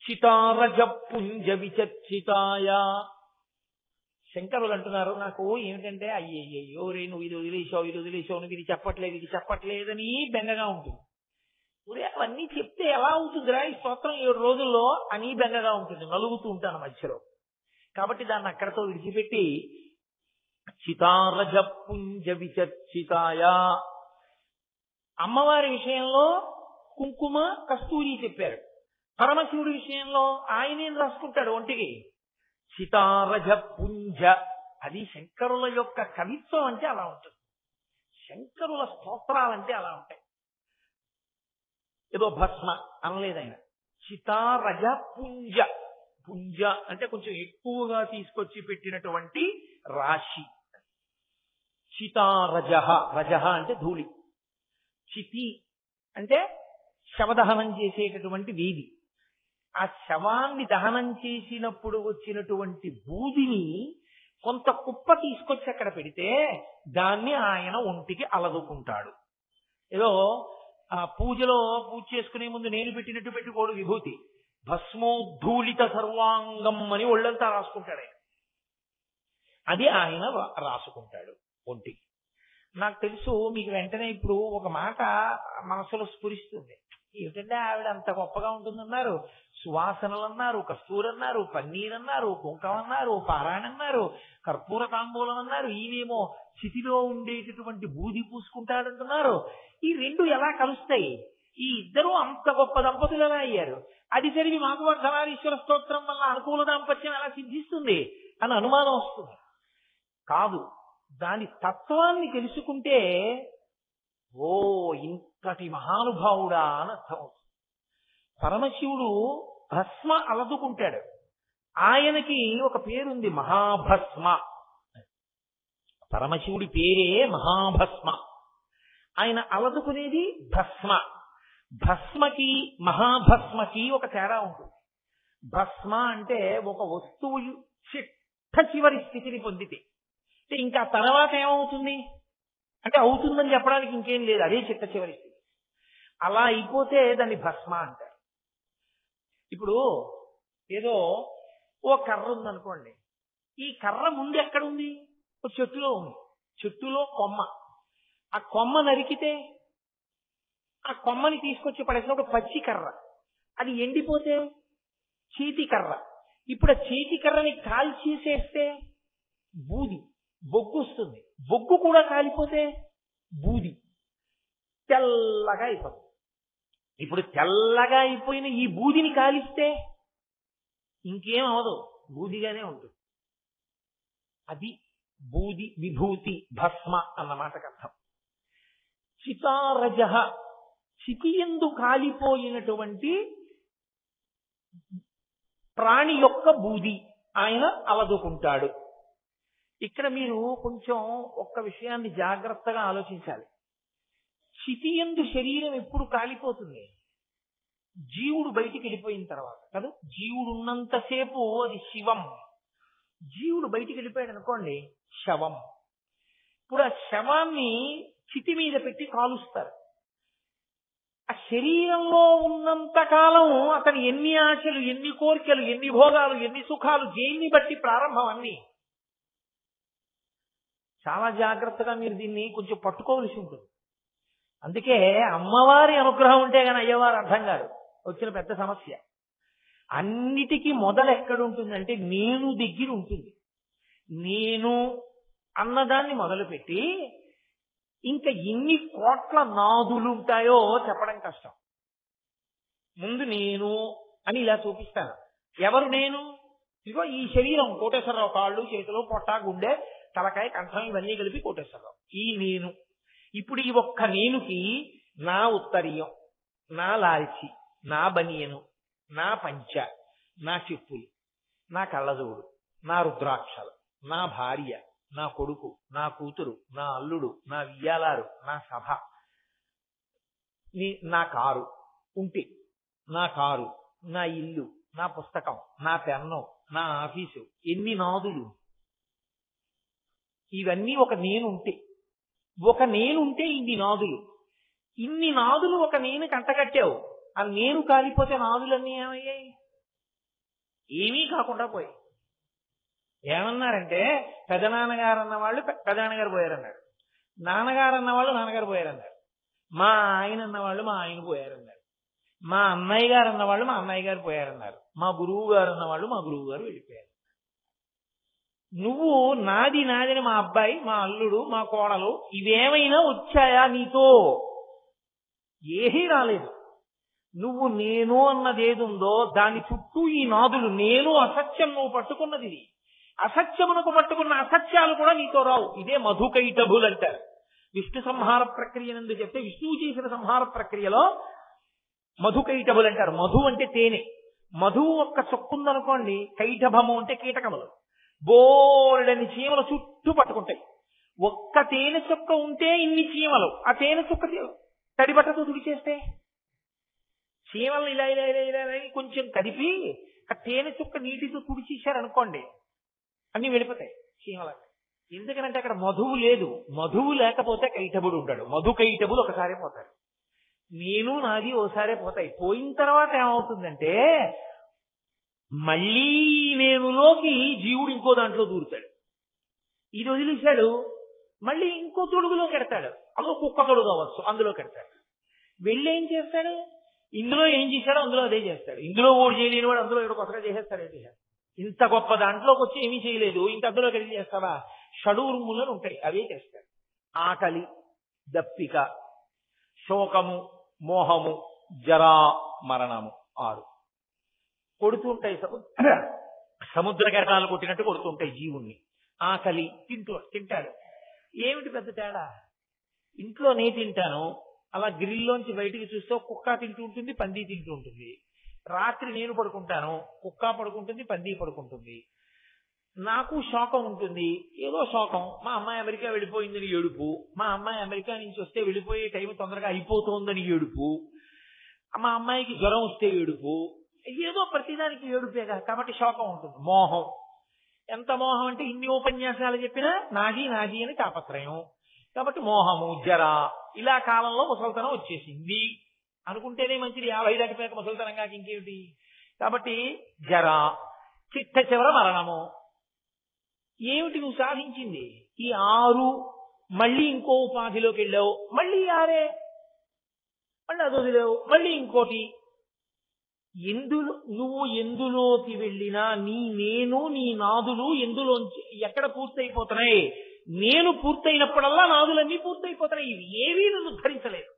చితారజ పుంజ విచర్చితాయ. శంకరులు అంటున్నారు, నాకు ఏమిటంటే అయ్యో రే నువ్వు ఇది వదిలేసావు నువ్వు ఇది చెప్పట్లేదని బెంగగా ఉంటుంది. అవన్నీ చెప్తే ఎలా అవుతుందిరా ఈ స్తోత్రం 7 రోజుల్లో అని బెంగగా ఉంటుంది, నలుగుతూ ఉంటాను మధ్యలో. కాబట్టి దాన్ని అక్కడతో విడిచిపెట్టి చితారజ పుంజ విచర్చితాయ. అమ్మవారి విషయంలో కుంకుమ కస్తూరి చెప్పారు. పరమశివుడి విషయంలో ఆయనేం రాసుకుంటాడు ఒంటికి? చితారజ పుంజ. అది శంకరుల యొక్క కవిత్వం అంటే అలా ఉంటుంది, శంకరుల స్తోత్రాలంటే అలా ఉంటాయి. ఏదో భస్మ అనలేదు ఆయన, చితారజ పుంజ. పుంజ అంటే కొంచెం ఎక్కువగా తీసుకొచ్చి పెట్టినటువంటి రాశి. చితారజ, రజహ అంటే ధూళి, చితి అంటే శవదహనం చేసేటటువంటి వీధి. ఆ శవాన్ని దహనం చేసినప్పుడు వచ్చినటువంటి బూదిని కొంత కుప్ప తీసుకొచ్చి అక్కడ పెడితే దాన్ని ఆయన ఒంటికి అలదుకుంటాడు. ఏదో పూజలో పూజ చేసుకునే ముందు నేను పెట్టినట్టు పెట్టుకోడు విభూతి, భస్మోద్ధూళిత సర్వాంగం అని ఒళ్ళంతా రాసుకుంటాడు ఆయన. అది ఆయన రాసుకుంటాడు ఒంటికి. నాకు తెలుసు మీకు వెంటనే ఇప్పుడు ఒక మాట మనసులో స్ఫురిస్తుంది, ఏమిటంటే ఆవిడ అంత గొప్పగా ఉంటుందన్నారు, సువాసనలు అన్నారు, కస్తూరి అన్నారు, పన్నీర్ అన్నారు, కుంకం అన్నారు, పారాయణ అన్నారు, కర్పూర తాంబూలం అన్నారు, ఈయనేమో చితిలో ఉండేటటువంటి బూది పూసుకుంటాడంటున్నారు. ఈ రెండు ఎలా కలుస్తాయి? ఈ ఇద్దరు అంత గొప్ప దంపతులు ఎలా అయ్యారు? అది చదివి మాకు వర్ధనారీశ్వర స్తోత్రం వల్ల అనుకూల దాంపత్యం ఎలా సిద్ధిస్తుంది అని అనుమానం వస్తుంది. కాదు, దాని తత్వాన్ని తెలుసుకుంటే ఓ ఇంతటి మహానుభావుడా అని అర్థమవుతుంది. పరమశివుడు భస్మ అలదుకుంటాడు, ఆయనకి ఒక పేరుంది మహాభస్మ. పరమశివుడి పేరే మహాభస్మ. ఆయన అలదుకునేది భస్మ. భస్మకి మహాభస్మకి ఒక తేడా ఉంటుంది. భస్మ అంటే ఒక వస్తువు చిట్ట చివరి స్థితిని పొందితే, అంటే ఇంకా తర్వాత ఏమవుతుంది అంటే అవుతుందని చెప్పడానికి ఇంకేం లేదు, అదే చిట్ట చివరి స్థితి. అలా అయిపోతే దాన్ని భస్మ అంటారు. ఇప్పుడు ఏదో ఓ కర్ర ఉందనుకోండి, ఈ కర్ర ముందు ఎక్కడుంది? ఒక చెట్టులో ఉంది, చెట్టులో కొమ్మ. ఆ కొమ్మ నరికితే ఆ కొమ్మని తీసుకొచ్చి పడేసినప్పుడు పచ్చి కర్ర, అది ఎండిపోతే చేతి కర్ర. ఇప్పుడు ఆ చేతి కర్రని కాల్చేసేస్తే బూది, బొగ్గు వస్తుంది. బొగ్గు కూడా కాలిపోతే బూది తెల్లగా అయిపోతుంది. ఇప్పుడు తెల్లగా అయిపోయిన ఈ బూదిని కాలిస్తే ఇంకేం అవదు, బూదిగానే ఉంటుంది. అది బూది, విభూతి, భస్మ అన్నమాటకు అర్థం. చితారజ, చితియందు కాలిపోయినటువంటి ప్రాణి యొక్క బూది ఆయన అలదుకుంటాడు. ఇక్కడ మీరు కొంచెం ఒక్క విషయాన్ని జాగ్రత్తగా ఆలోచించాలి. చితియందు శరీరం ఎప్పుడు కాలిపోతుంది? జీవుడు బయటికి వెళ్ళిపోయిన తర్వాత కదా. జీవుడు ఉన్నంతసేపు అది శివం, జీవుడు బయటికి వెళ్ళిపోయాడు అనుకోండి శవం. ఇప్పుడు ఆ శవాన్ని చితి మీద పెట్టి కాలుస్తారు. ఆ శరీరంలో ఉన్నంత కాలం అతని ఎన్ని ఆశలు, ఎన్ని కోరికలు, ఎన్ని భోగాలు, ఎన్ని సుఖాలు, దేన్ని బట్టి ప్రారంభం అన్ని. చాలా జాగ్రత్తగా మీరు దీన్ని కొంచెం పట్టుకోవలసి ఉంటుంది. అందుకే అమ్మవారి అనుగ్రహం ఉంటే కానీ అయ్యవారు అర్థం కాదు, వచ్చిన పెద్ద సమస్య. అన్నిటికీ మొదలు ఎక్కడుంటుందంటే నేను దగ్గర ఉంటుంది. నేను అన్నదాన్ని మొదలుపెట్టి ఇంకా ఎన్ని కోట్ల నాదులు ఉంటాయో చెప్పడం కష్టం. ముందు నేను అని ఇలా చూపిస్తాను. ఎవరు నేను? ఇదిగో ఈ శరీరం, కోటేశ్వరరావు కాళ్ళు, చేతులు, పొట్ట, గుండె, తలకాయ, కంఠం ఇవన్నీ కలిపి కోటేశ్వరరావు. ఈ నేను. ఇప్పుడు ఈ ఒక్క నేనుకి నా ఉత్తరీయం, నా లాల్చి, నా బనియను, నా పంచ, నా చెప్పులు, నా కళ్ళజోడు, నా రుద్రాక్షలు, నా భార్య, నా కొడుకు, నా కూతురు, నా అల్లుడు, నా వియ్యాలారు, నా సభ, నా కారు ఉంటే, నా కారు, నా ఇల్లు, నా పుస్తకం, నా పెన్ను, నా ఆఫీసు, ఎన్ని నాదులు, ఇవన్నీ ఒక నేనుంటే ఇన్ని నాదులు. ఇన్ని నాదులు ఒక నేను కంటగట్టావు. ఆ నేను కాలిపోతే నాదులన్నీ ఏమయ్యాయి? ఏమీ కాకుండా పోయాయి. ఏమన్నారంటే పెదనాన్నగారు అన్నవాళ్ళు పెదనాన్నగారు పోయారన్నారు, నాన్నగారు అన్నవాళ్ళు నాన్నగారు పోయారన్నారు, మా ఆయన అన్నవాళ్ళు మా ఆయన పోయారన్నారు, మా అన్నయ్య గారు అన్నవాళ్ళు మా అన్నయ్య గారు పోయారన్నారు, మా గురువు గారు అన్నవాళ్ళు మా గురువు గారు వెళ్ళిపోయారు. నువ్వు నాది నాదని మా అబ్బాయి, మా అల్లుడు, మా కోడలు ఇవేమైనా వచ్చాయా నీతో? ఏమీ రాలేదు. నువ్వు నేను అన్నది ఏదుందో దాని చుట్టూ ఈ నాదులు. నేను అసత్యం నువ్వు పట్టుకున్నది ఇది. అసత్యమునకు పట్టుకున్న అసత్యాలు కూడా నీతో రావు. ఇదే మధుకైటభులు అంటారు. విష్ణు సంహార ప్రక్రియ నందు చెప్తే విష్ణువు చేసిన సంహార ప్రక్రియలో మధుకైటభులు అంటారు. మధు అంటే తేనె. మధువు ఒక్క చొక్కుందనుకోండి, కైటభము అంటే కీటకములు. బోర్డని చీమలు చుట్టూ పట్టుకుంటాయి. ఒక్క తేనె చుక్క ఉంటే ఇన్ని చీమలు. ఆ తేనె చుక్క తడిబట్టతో తుడిచేస్తే చీమలను ఇలా ఇలా ఇలా ఇలా కొంచెం కదిపి ఆ తేనె చుక్క నీటితో తుడిచేశారనుకోండి, అన్ని వెళ్ళిపోతాయి చీమలు. ఎందుకనంటే అక్కడ మధువు లేదు. మధువు లేకపోతే కైటభుడు ఉంటాడు. మధు కైటభులు ఒకసారి పోతాడు. నేను నాది ఓసారే పోతాయి. పోయిన తర్వాత ఏమవుతుందంటే మళ్ళీ నేనులోకి జీవుడు ఇంకో దాంట్లో దూరుతాడు. ఇది వదిలేశాడు, మళ్ళీ ఇంకో తొడుగులోకి ఎడతాడు. అదో కుక్క తొడుగు అవ్వచ్చు, అందులో కెడతాడు. వెళ్ళి ఏం చేస్తాడు? ఇందులో ఏం చేశాడో అందులో అదే చేస్తాడు. ఇందులో ఓడి చేయలేని వాడు అందులో ఏదో కొత్తగా చేసేస్తాడు. ఇంత గొప్ప దాంట్లోకి వచ్చి ఏమీ చేయలేదు, ఇంక అందులో కలిగి చేస్తావా? షడూర్ములను ఉంటాయి, అవే చేస్తాడు. ఆకలి, దప్పిక, శోకము, మోహము, జరా, మరణము 6 కొడుతుంటాయి. సముద్ర కెరటాలు కొట్టినట్టు కొడుతుంటాయి జీవుణ్ణి. ఆకలి, తింటాడు. ఏమిటి పెద్ద తేడా? ఇంట్లో నే తింటాను, అలా గ్రిల్లోంచి బయటికి చూస్తే కుక్క తింటూ ఉంటుంది, పంది తింటూ ఉంటుంది. రాత్రి నేను పడుకుంటాను, కుక్క పడుకుంటుంది, పంది పడుకుంటుంది. నాకు శోకం ఉంటుంది, ఏదో శోకం. మా అమ్మాయి అమెరికా వెళ్ళిపోయిందని ఏడుపు, మా అమ్మాయి అమెరికా నుంచి వస్తే వెళ్ళిపోయే టైం తొందరగా అయిపోతుందని ఏడుపు, మా అమ్మాయికి జ్వరం వస్తే ఏడుపు, ఏదో ప్రతిదానికి ఏడుపేగా. కాబట్టి శోకం ఉంటుంది. మోహం, ఎంత మోహం అంటే ఇన్ని ఉపన్యాసాలు చెప్పినా నాది నాది అని తాపత్రయం. కాబట్టి మోహము, జర, ఇలా కాలంలో ముసల్తనం వచ్చేసింది అనుకుంటేనే మంచిది. 50 దాటిపోయాక ముసల్తనం కాక ఇంకేమిటి? కాబట్టి జర, చిట్ట చివర మరణము. ఏమిటి నువ్వు సాధించింది? ఈ 6. మళ్ళీ ఇంకో ఉపాధిలోకి వెళ్ళావు, మళ్ళీ 6, మళ్ళీ అదొదిలేవు, మళ్ళీ ఇంకోటి. నువ్వు ఎందులోకి వెళ్ళినా నేను నీ నాదులు ఎందులోంచి ఎక్కడ పూర్తయిపోతున్నాయి? నేను పూర్తయినప్పుడల్లా నాదులన్నీ పూర్తయిపోతున్నాయి. ఇవి ఏవీ నన్ను ఉద్ధరించలేదు.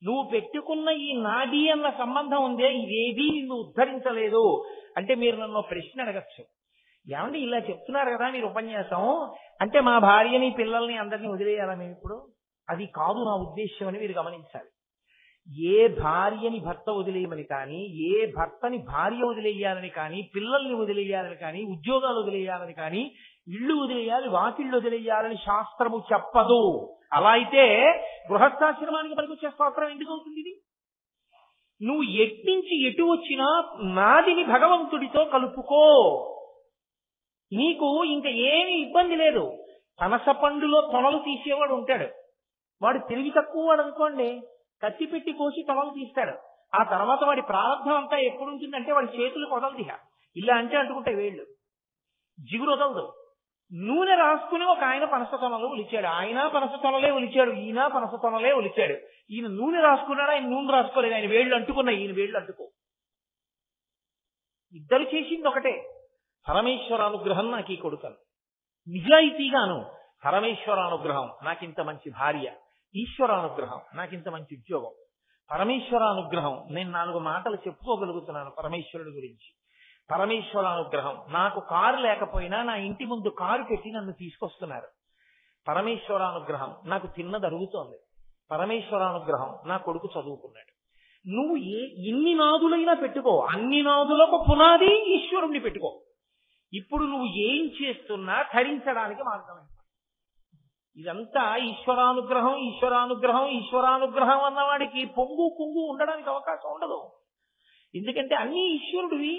నువ్వు పెట్టుకున్న ఈ నాది అన్న సంబంధం ఉందే, ఇవేదీ నిన్ను ఉద్ధరించలేదు. అంటే మీరు నన్ను ప్రశ్న అడగచ్చు, ఏమంటే ఇలా చెప్తున్నారు కదా మీరు ఉపన్యాసం, అంటే మా భార్యని పిల్లల్ని అందరినీ వదిలేయాలా మేము ఇప్పుడు? అది కాదు నా ఉద్దేశ్యం అని మీరు గమనించాలి. ఏ భార్యని భర్త వదిలేయమని కానీ, ఏ భర్తని భార్య వదిలేయాలని కానీ, పిల్లల్ని వదిలేయాలని కానీ, ఉద్యోగాలు వదిలేయాలని కానీ, ఇళ్ళు వదిలేయాలి, వాకిళ్ళు వదిలేయాలని శాస్త్రము చెప్పదు. అలా అయితే గృహస్థాశ్రమానికి పనికొచ్చే స్తోత్రం ఎందుకు అవుతుంది ఇది? నువ్వు ఎట్నుంచి ఎటు వచ్చినా నాదిని భగవంతుడితో కలుపుకో, నీకు ఇంక ఏమీ ఇబ్బంది లేదు. పనస పండులో తొనలు తీసేవాడు ఉంటాడు, వాడు తెలివి తక్కువ వాడు అనుకోండి, కత్తి పెట్టి కోసి తొనలు తీస్తాడు. ఆ తర్వాత వాడి ప్రారంభం అంతా ఎప్పుడు ఉంటుందంటే వాడి చేతులు వదలదిహ, ఇలా అంటే అంటుకుంటాయి వేళ్ళు, జిగురు వదలదు. నూనె రాసుకుని ఒక ఆయన పనస తొనలు ఒలిచాడు, ఆయన పనస తొనలే ఒలిచాడు, ఈయన పనస తొనలే ఒలిచాడు. ఈయన నూనె రాసుకున్నాడు, ఆయన నూనె రాసుకోలేదు, ఆయన వేళ్ళు అంటుకున్నాయి, ఈయన వేళ్ళు అంటుకో. ఇద్దరు చేసింది ఒకటే. పరమేశ్వరానుగ్రహం నాకు ఈ కొడుకను, నిజాయితీగాను పరమేశ్వరానుగ్రహం నాకింత మంచి భార్య, ఈశ్వరానుగ్రహం నాకింత మంచి ఉద్యోగం, పరమేశ్వరానుగ్రహం నేను 4 మాటలు చెప్పుకోగలుగుతున్నాను పరమేశ్వరుడి గురించి, పరమేశ్వరానుగ్రహం నాకు కారు లేకపోయినా నా ఇంటి ముందు కారు పెట్టి నన్ను తీసుకొస్తున్నారు, పరమేశ్వరానుగ్రహం నాకు తిన్నది అరుగుతోంది, పరమేశ్వరానుగ్రహం నా కొడుకు చదువుకున్నాడు, నువ్వు ఎన్ని నాదులైనా పెట్టుకో, అన్ని నాదులకు పునాది ఈశ్వరుణ్ణి పెట్టుకో. ఇప్పుడు నువ్వు ఏం చేస్తున్నా ధరించడానికి మార్గం. ఇదంతా ఈశ్వరానుగ్రహం, ఈశ్వరానుగ్రహం, ఈశ్వరానుగ్రహం అన్నవాడికి పొంగు కుంగు ఉండడానికి అవకాశం ఉండదు. ఎందుకంటే అన్ని ఈశ్వరుడివి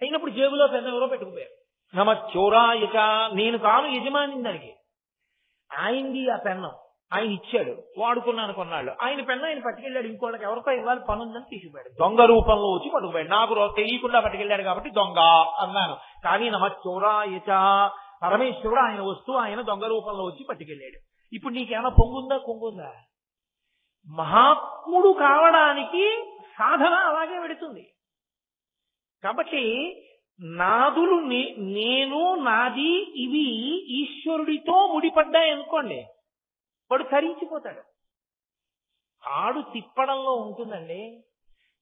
అయినప్పుడు జేబులో పెద్ద ఎవరో పెట్టుకుపోయారు. నమచ్చోరాయక, నేను కాను యజమాని దానికి. ఆయనది ఆ పెన్నం, ఆయన ఇచ్చాడు, వాడుకున్నాను కొన్నాళ్ళు. ఆయన పెన్ను ఆయన పట్టుకెళ్ళాడు, ఇంకోళ్ళకి ఎవరికో ఇవ్వాలి పని ఉందని తీసుకుపోయాడు. దొంగ రూపంలో వచ్చి పట్టుకుపోయాడు. నాకు తెలియకుండా పట్టుకెళ్ళాడు కాబట్టి దొంగ అన్నాను. కానీ నమచ్చోరాయచ, పరమేశ్వరుడు ఆయన వస్తువు ఆయన దొంగ రూపంలో వచ్చి పట్టుకెళ్ళాడు. ఇప్పుడు నీకేమైనా పొంగుందా కొంగుందా? మహాత్ముడు కావడానికి సాధన అలాగే పెడుతుంది. కాబట్టి నాదులు నేను, నాది, ఇవి ఈశ్వరుడితో ముడిపడ్డాయి అనుకోండి, వాడు ధరించిపోతాడు. తాడు తిప్పడంలో ఉంటుందండి.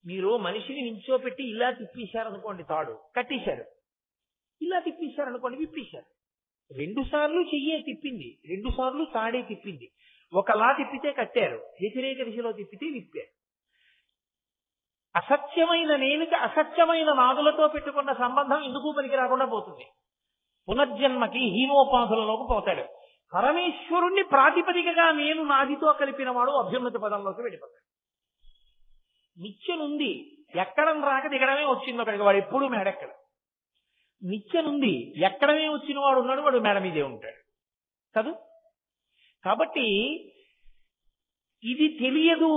మీరు మనిషిని నించోపెట్టి ఇలా తిప్పేశారనుకోండి, తాడు కట్టేశారు, ఇలా తిప్పేశారనుకోండి, విప్పేశారు. 2 సార్లు చెయ్యే తిప్పింది, 2 సార్లు తాడే తిప్పింది. ఒకలా తిప్పితే కట్టారు, వ్యతిరేక దిశలో తిప్పితే విప్పారు. అసత్యమైన నేనుకి అసత్యమైన నాదులతో పెట్టుకున్న సంబంధం ఎందుకు పనికి రాకుండా పోతుంది. పునర్జన్మకి హీనోపాధులలోకి పోతాడు. పరమేశ్వరుణ్ణి ప్రాతిపదికగా నేను నాదితో కలిపిన వాడు అభ్యున్నతి పదంలోకి వెళ్ళిపోతాడు. నిత్యనుంది, ఎక్కడం రాక దిగడమే వచ్చింది ఒకడికి, వాడు ఎప్పుడూ మేడెక్కడ. నిత్యనుంది, ఎక్కడమే వచ్చిన వాడు ఉన్నాడు, వాడు మేడ మీదే ఉంటాడు కదా. కాబట్టి ఇది తెలియదు.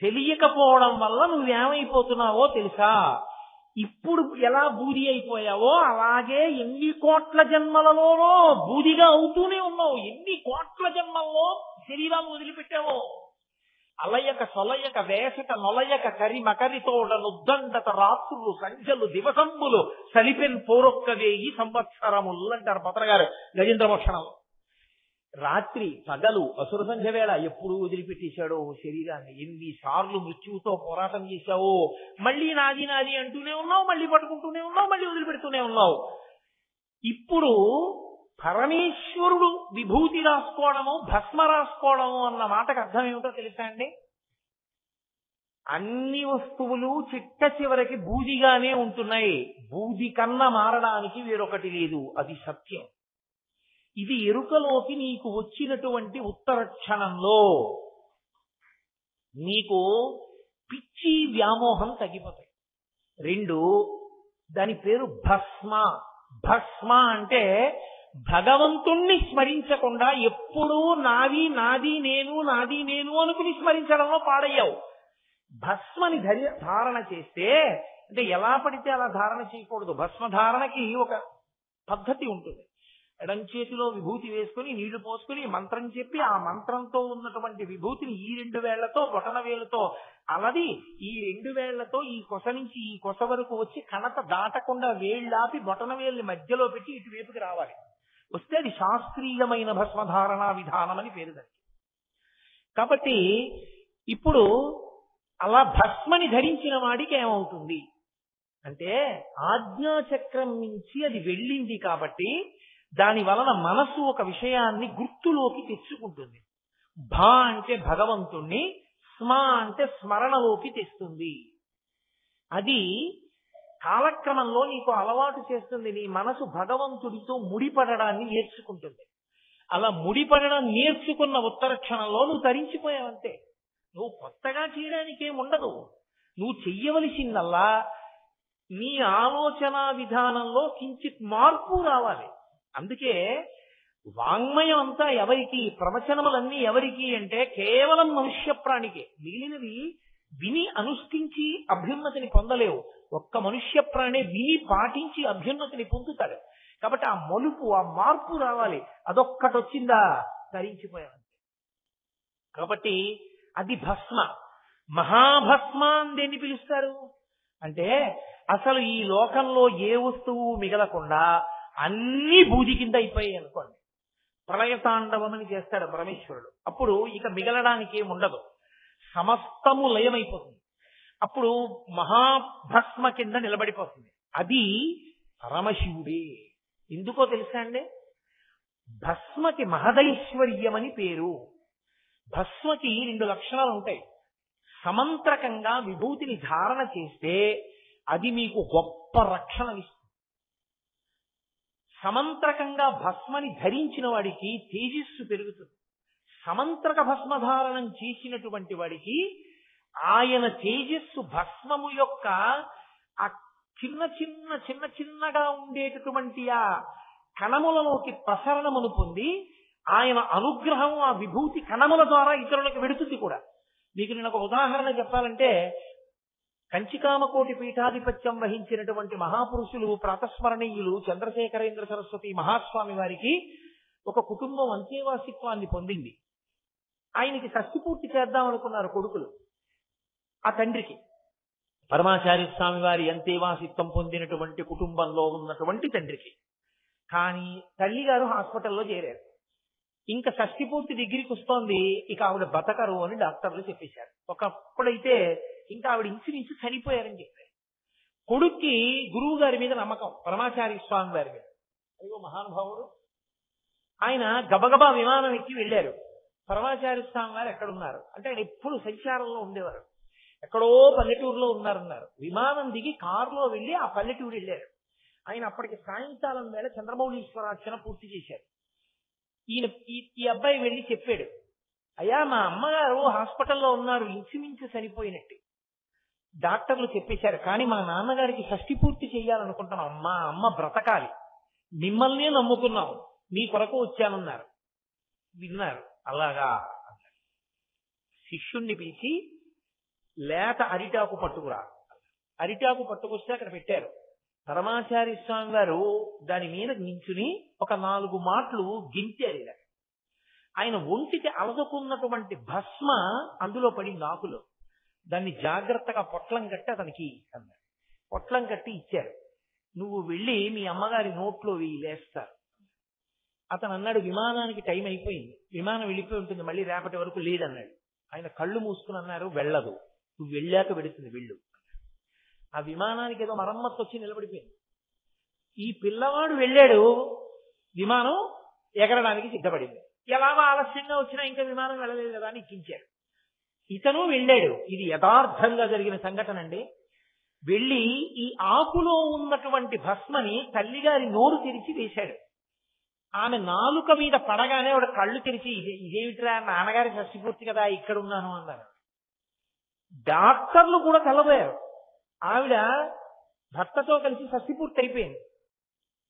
తెలియకపోవడం వల్ల నువ్వేమైపోతున్నావో తెలుసా? ఇప్పుడు ఎలా బూది అయిపోయావో అలాగే ఎన్ని కోట్ల జన్మలలోనో బూదిగా అవుతూనే ఉన్నావు. ఎన్ని కోట్ల జన్మల్లో శరీరాన్ని వదిలిపెట్టావో. అలయక సొలయక వేసక నొలయక కరి మకరితోడ నుద్దండత రాత్రులు సంఖ్యలు దివసంబులు సలిపెన్ పోరొక్క 1000 సంవత్సరములు అంటారు పత్ర గారు గజేంద్ర మోక్షణంలో. రాత్రి పగలు అసుర సంధ్య వేళ ఎప్పుడు వదిలిపెట్టేశాడో శరీరాన్ని. ఎన్నిసార్లు మృత్యువుతో పోరాటం చేశావో. మళ్ళీ నాది నాది అంటూనే ఉన్నావు, మళ్ళీ పట్టుకుంటూనే ఉన్నావు, మళ్ళీ వదిలిపెడుతూనే ఉన్నావు. ఇప్పుడు పరమేశ్వరుడు విభూతి రాసుకోవడము, భస్మ రాసుకోవడము అన్న మాటకు అర్థం ఏమిటో తెలుసా అండి? అన్ని వస్తువులు చిట్ట చివరికి బూదిగానే ఉంటున్నాయి. బూది కన్నా మారడానికి వేరొకటి లేదు, అది సత్యం. ఇది ఎరుకలోకి నీకు వచ్చినటువంటి ఉత్తర క్షణంలో నీకు పిచ్చి వ్యామోహం తగ్గిపోతాయి. 2, దాని పేరు భస్మ. భస్మ అంటే భగవంతుణ్ణి స్మరించకుండా ఎప్పుడూ నాది నాది నేను, నాది నేను అనుకుని స్మరించడంలో పాడయ్యావు. భస్మని ధారణ చేస్తే, అంటే ఎలా పడితే అలా ధారణ చేయకూడదు. భస్మ ధారణకి ఒక పద్ధతి ఉంటుంది. ఎడం చేతిలో విభూతి వేసుకుని నీళ్లు పోసుకుని మంత్రం చెప్పి ఆ మంత్రంతో ఉన్నటువంటి విభూతిని ఈ 2 వేళ్లతో బొటన వేలుతో అలది, ఈ 2 వేళ్లతో ఈ కొస నుంచి ఈ కొస వరకు వచ్చి కణత దాటకుండా వేళ్లాపి బొటన వేళ్ళని మధ్యలో పెట్టి ఇటువైపుకి రావాలి. వస్తే అది శాస్త్రీయమైన భస్మధారణ విధానం అని పేరు దానికి. కాబట్టి ఇప్పుడు అలా భస్మని ధరించిన వాడికి ఏమవుతుంది అంటే, ఆజ్ఞాచక్రం నుంచి అది వెళ్ళింది కాబట్టి దాని వలన మనసు ఒక విషయాన్ని గుర్తులోకి తెచ్చుకుంటుంది. భా అంటే భగవంతుణ్ణి, స్మ అంటే స్మరణలోకి తెస్తుంది. అది కాలక్రమంలో నీకు అలవాటు చేస్తుంది. నీ మనసు భగవంతుడితో ముడిపడడాన్ని నేర్చుకుంటుంది. అలా ముడిపడడం నేర్చుకున్న ఉత్తర క్షణంలో నువ్వు తరించిపోయావంతే. నువ్వు కొత్తగా చేయడానికి ఏముండదు. నువ్వు చెయ్యవలసిందల్లా నీ ఆలోచన విధానంలో కించిత్ మార్పు రావాలి. అందుకే వాంగ్మయం అంతా ఎవరికి, ప్రవచనములన్నీ ఎవరికి అంటే కేవలం మనుష్య ప్రాణికే. మిగిలినవి విని అనుష్ఠించి అభ్యున్నతిని పొందలేవు. ఒక్క మనుష్య ప్రాణి విని పాటించి అభ్యున్నతిని పొందుతాడు. కాబట్టి ఆ మలుపు, ఆ మార్పు రావాలి. అదొక్కటి వచ్చిందా ధరించిపోయావంతే. కాబట్టి అది భస్మ. మహాభస్మ అని దేన్ని పిలుస్తారు అంటే, అసలు ఈ లోకంలో ఏ వస్తువు మిగలకుండా అన్ని బూది కింద అయిపోయాయి అనుకోండి. ప్రళయతాండవమని చేస్తాడు పరమేశ్వరుడు. అప్పుడు ఇక మిగలడానికి ఏముండదు, సమస్తము లయమైపోతుంది. అప్పుడు మహాభస్మ కింద నిలబడిపోతుంది. అది పరమశివుడే. ఎందుకో తెలుసా అండి? భస్మకి మహదైశ్వర్యం అని పేరు. భస్మకి 2 లక్షణాలు ఉంటాయి. సమంత్రకంగా విభూతిని ధారణ చేస్తే అది మీకు గొప్ప రక్షణ ఇస్తుంది. సమంత్రకంగా భస్మని ధరించిన వాడికి తేజస్సు పెరుగుతుంది. సమంత్రక భస్మధారణం చేసినటువంటి వాడికి ఆయన తేజస్సు భస్మము యొక్క ఆ చిన్నగా ఉండేటటువంటి ఆ కణములలోకి ప్రసరణమును పొంది ఆయన అనుగ్రహం ఆ విభూతి కణముల ద్వారా ఇతరులకు వెడుతుంది కూడా. మీకు నేను ఒక ఉదాహరణ చెప్పాలంటే, కంచికామకోటి పీఠాధిపత్యం వహించినటువంటి మహాపురుషులు ప్రాతస్మరణీయులు చంద్రశేఖరేంద్ర సరస్వతి మహాస్వామి వారికి ఒక కుటుంబం అంతేవాసిత్వాన్ని పొందింది. ఆయనకి షష్ఠి పూర్తి చేద్దాం అనుకున్నారు కొడుకులు. ఆ తండ్రికి పరమాచార్య స్వామి వారి అంతేవాసిత్వం పొందినటువంటి కుటుంబంలో ఉన్నటువంటి తండ్రికి. కానీ తల్లి గారు హాస్పిటల్లో చేరారు. ఇంకా షష్ఠి పూర్తి దగ్గరికి వస్తోంది, ఇక ఆవిడ బతకరు అని డాక్టర్లు చెప్పేశారు. ఒకప్పుడైతే ఇంకా ఆవిడ ఇంచుమించు చనిపోయారని చెప్పారు. కొడుక్కి గురువు గారి మీద నమ్మకం, పరమాచార్య స్వామి వారి మీద. అయ్యో మహానుభావుడు, ఆయన గబగబా విమానం ఎక్కి వెళ్ళారు. పరమాచార్య స్వామి వారు ఎక్కడున్నారు అంటే, ఆయన ఎప్పుడు సంచారంలో ఉండేవారు. ఎక్కడో పల్లెటూరులో ఉన్నారన్నారు. విమానం దిగి కారులో వెళ్ళి ఆ పల్లెటూరు వెళ్ళారు. ఆయన అప్పటికి సాయంకాలం వేళ చంద్రమౌళీశ్వరార్చన పూర్తి చేశారు. ఈ అబ్బాయి వెళ్ళి చెప్పాడు, అయ్యా మా అమ్మగారు హాస్పిటల్లో ఉన్నారు, ఇంచుమించు చనిపోయినట్టు. డాక్టర్లు చెప్పేశారు, కానీ మా నాన్నగారికి షష్ఠి పూర్తి చేయాలనుకుంటున్నాం, మా అమ్మ బ్రతకాలి, మిమ్మల్నే నమ్ముకున్నాం, మీ కొరకు వచ్చానన్నారు. విన్నారు. అలాగా శిష్యుణ్ణి పిలిచి లేత అరిటాకు పట్టుకురా. అరిటాకు పట్టుకొస్తే అక్కడ పెట్టారు. పరమాచార్య స్వామి వారు దాని మీద నించుని ఒక 4 మాటలు గింతారు. ఇలా ఆయన ఒంటికి అలదుకున్నటువంటి భస్మ అందులో పడింది ఆకులో. దాన్ని జాగ్రత్తగా పొట్లం కట్టి అతనికి అన్నారు. పొట్లం కట్టి ఇచ్చారు. నువ్వు వెళ్ళి మీ అమ్మగారి నోట్లో లేస్తారు. అతను అన్నాడు, విమానానికి టైం అయిపోయింది, విమానం వెళ్ళిపోయి ఉంటుంది, మళ్ళీ రేపటి వరకు లేదన్నాడు. ఆయన కళ్ళు మూసుకుని అన్నారు, వెళ్ళదు, నువ్వు వెళ్ళాక వెడుతుంది, వెళ్ళు. ఆ విమానానికి ఏదో మరమ్మత్తు వచ్చి నిలబడిపోయింది. ఈ పిల్లవాడు వెళ్ళాడు, విమానం ఎగరడానికి సిద్ధపడింది. ఎలాగో ఆలస్యంగా వచ్చినా ఇంకా విమానం వెళ్ళలేదు కదా అని ఎక్కించారు. ఇతను వెళ్ళాడు. ఇది యథార్థంగా జరిగిన సంఘటన అండి. వెళ్ళి ఈ ఆకులో ఉన్నటువంటి భస్మని తల్లిగారి నోరు తెరిచి వేశాడు. ఆమె నాలుక మీద పడగానే ఆవిడ కళ్ళు తెరిచి, ఇదేమిట్రా నాన్నగారి షష్ఠి పూర్తి కదా ఇక్కడ ఉన్నాను అన్నారు. డాక్టర్లు కూడా తెల్లబోయారు. ఆవిడ భర్తతో కలిసి షష్ఠి పూర్తి అయిపోయింది.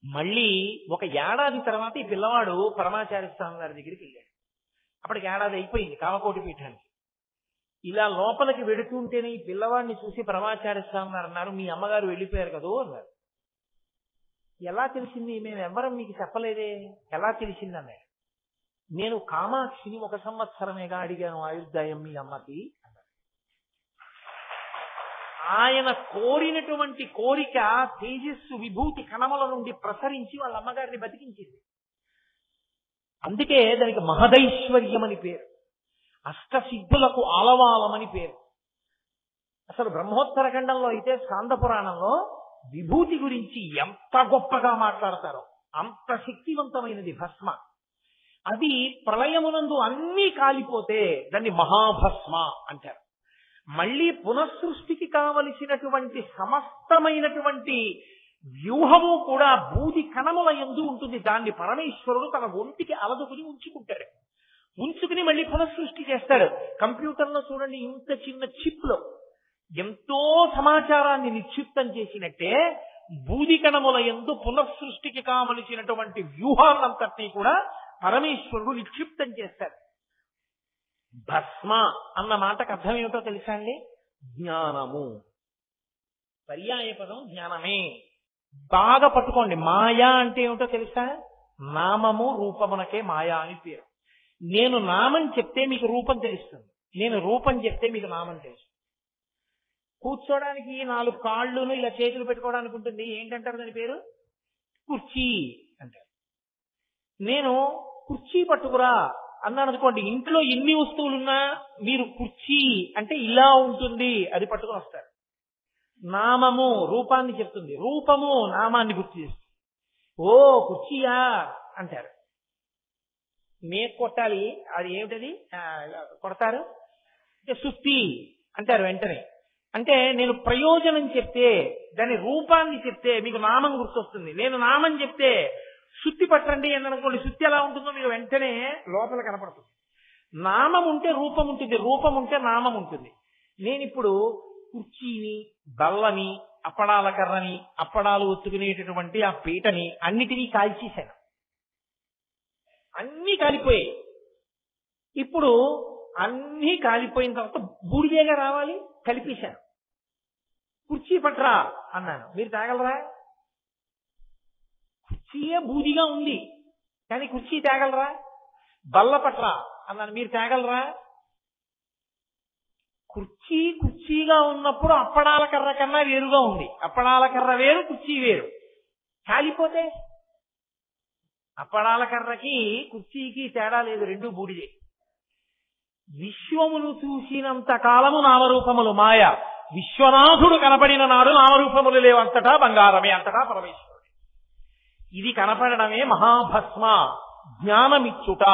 మళ్ళీ 1 ఏడాది తర్వాత ఈ పిల్లవాడు పరమాచార్య స్వామి వారి దగ్గరికి వెళ్ళాడు. అప్పటికి ఏడాది అయిపోయింది కామకోటి పీఠానికి. ఇలా లోపలికి వెడుతుంటేనే ఈ పిల్లవాడిని చూసి పరమాచార్య స్వామి వారు అన్నారు, మీ అమ్మగారు వెళ్ళిపోయారు కదూ అన్నారు. ఎలా తెలిసింది? మేము ఎవ్వరం మీకు చెప్పలేదే, ఎలా తెలిసింది అన్నాడు. నేను కామాక్షిని 1 సంవత్సరమేగా అడిగాను ఆయుర్దాయం మీ అమ్మకి అన్నాడు. ఆయన కోరినటువంటి కోరిక తేజస్సు విభూతి కణముల నుండి ప్రసరించి వాళ్ళ అమ్మగారిని బతికించింది. అందుకే దానికి మహదైశ్వర్యం అని పేరు, అష్టసిద్ధులకు ఆలవాలమని పేరు. అసలు బ్రహ్మోత్తర ఖండంలో అయితే స్కాంద పురాణంలో విభూతి గురించి ఎంత గొప్పగా మాట్లాడతారో అంత శక్తివంతమైనది భస్మ. అది ప్రళయమునందు అన్నీ కాలిపోతే దాన్ని మహాభస్మ అంటారు. మళ్ళీ పునఃసృష్టికి కావలసినటువంటి సమస్తమైనటువంటి వ్యూహము కూడా బూది కణముల యందు ఉంటుంది. దాన్ని పరమేశ్వరుడు తన ఒంటికి అలదుకుని ఉంచుకుంటాడు. ఉంచుకుని మళ్ళీ పునఃసృష్టి చేస్తాడు. కంప్యూటర్లో చూడండి, ఇంత చిన్న చిప్ లో ఎంతో సమాచారాన్ని నిక్షిప్తం చేసినట్టే బూది కణముల యందు పునఃసృష్టికి కావలసినటువంటి వ్యూహాలంతటినీ కూడా పరమేశ్వరుడు నిక్షిప్తం చేస్తాడు. భస్మ అన్న మాటకు అర్థం ఏమిటో తెలుసా అండి? జ్ఞానము. పర్యాయ పదం జ్ఞానమే. బాగా పట్టుకోండి. మాయా అంటే ఏమిటో తెలుసా? నామము రూపమునకే మాయా అని పేరు. నేను నామం చెప్తే మీకు రూపం తెలుస్తుంది, నేను రూపం చెప్తే మీకు నామం తెలుస్తుంది. కూర్చోడానికి 4 కాళ్ళును ఇలా చేతులు పెట్టుకోవడానికి ఉంటుంది, ఏంటంటారు దాని పేరు? కుర్చీ అంటారు. నేను కుర్చీ పట్టుకురా అన్నాను అనుకోండి, ఇంట్లో ఎన్ని వస్తువులున్నా మీరు కుర్చీ అంటే ఇలా ఉంటుంది, అది పట్టుకుని వస్తారు. నామము రూపాన్ని చెప్తుంది, రూపము నామాన్ని గుర్తు చేస్తుంది. ఓ కుర్చీయా అంటారు. మేకు కొట్టాలి, అది ఏమిటది కొడతారు అంటే సుత్తి అంటారు వెంటనే. అంటే నేను ప్రయోజనం చెప్తే, దాని రూపాన్ని చెప్తే మీకు నామం గుర్తొస్తుంది. నేను నామం చెప్తే శుద్ధి పట్టండి అని అనుకోండి, శుద్ధి ఎలా ఉంటుందో మీకు వెంటనే లోపల కనపడుతుంది. నామం ఉంటే రూపం ఉంటుంది, రూపం ఉంటే నామం ఉంటుంది. నేను ఇప్పుడు కుర్చీని, బల్లని, అప్పడాల కర్రని, అప్పడాలు ఒత్తుకునేటటువంటి ఆ పీటని అన్నిటినీ కాల్చేశాను. అన్నీ కాలిపోయాయి. ఇప్పుడు అన్నీ కాలిపోయిన తర్వాత బూడిదేగా రావాలి, కలిపేశాను. కుర్చీ పట్రా అన్నాను, మీరు తేగలరా? కుర్చీయే బూదిగా ఉంది కానీ కుర్చీ తేగలరా? బల్ల పట్రా అన్నాను, మీరు తేగలరా? కుర్చీగా ఉన్నప్పుడు అప్పడాల కర్ర కన్నా వేరుగా ఉంది. అప్పడాల కర్ర వేరు, కుర్చీ వేరు. కాలిపోతే అప్పడాల కర్రకి కుర్చీకి తేడా లేదు, రెండు బూడిదే. విశ్వమును చూసినంత కాలము నామరూపములు మాయ. విశ్వనాథుడు కనపడిన నాడు నామరూపములు లేవంతటా బంగారమే, అంతటా పరమేశ్వరుడు. ఇది కనపడమే మహాభస్మ, జ్ఞానమిచ్చుట.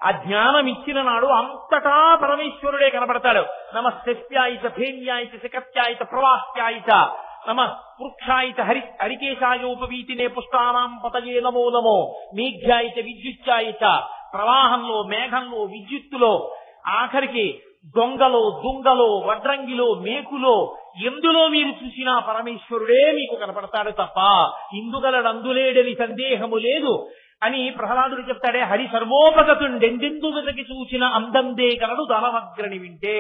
ఆ జ్ఞానం ఇచ్చిన నాడు అంతటా పరమేశ్వరుడే కనపడతాడు. నమస్త్యాయిత భేన్యాయిత శకత్యాయిత ప్రవాహ్యాయిత నమ వృక్షాయిత హరికేశాయోపవీతినే పుష్టానాం పతయే నమో నమో. మేఘ్యాయిత విద్యుత్యాయిత, ప్రవాహంలో, మేఘంలో, విద్యుత్తులో, ఆఖరికి దొంగలో, దుంగలో, వడ్రంగిలో, మేకులో, ఎందులో మీరు చూసినా పరమేశ్వరుడే మీకు కనపడతాడు తప్ప ఇందుగలడందులేడని సందేహము లేదు అని ప్రహ్లాదుడు చెప్తాడే. హరి సర్వోపగతుండెందెందు వెతకి చూసిన అందందే కలడు ధనమగ్రని వింటే.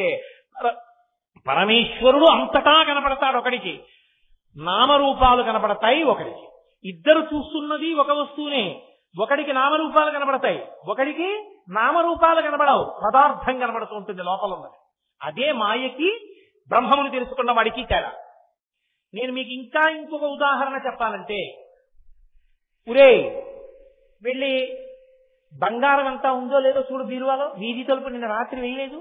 పరమేశ్వరుడు అంతటా కనపడతాడు ఒకడికి, నామరూపాలు కనపడతాయి ఒకడికి. ఇద్దరు చూస్తున్నది ఒక వస్తువునే, ఒకడికి నామరూపాలు కనపడతాయి, ఒకడికి నామరూపాలు కనపడవు, పదార్థం కనపడుతూ ఉంటుంది లోపల ఉన్నది. అదే మాయకి బ్రహ్మముని తెలుసుకున్న వాడికి తేడా. నేను మీకు ఇంకొక ఉదాహరణ చెప్పాలంటే, ఉరే వెళ్ళి బంగారం అంతా ఉందో లేదో చూడు బీరువాలో. వీధి తలుపు నిన్న రాత్రి వేయలేదు,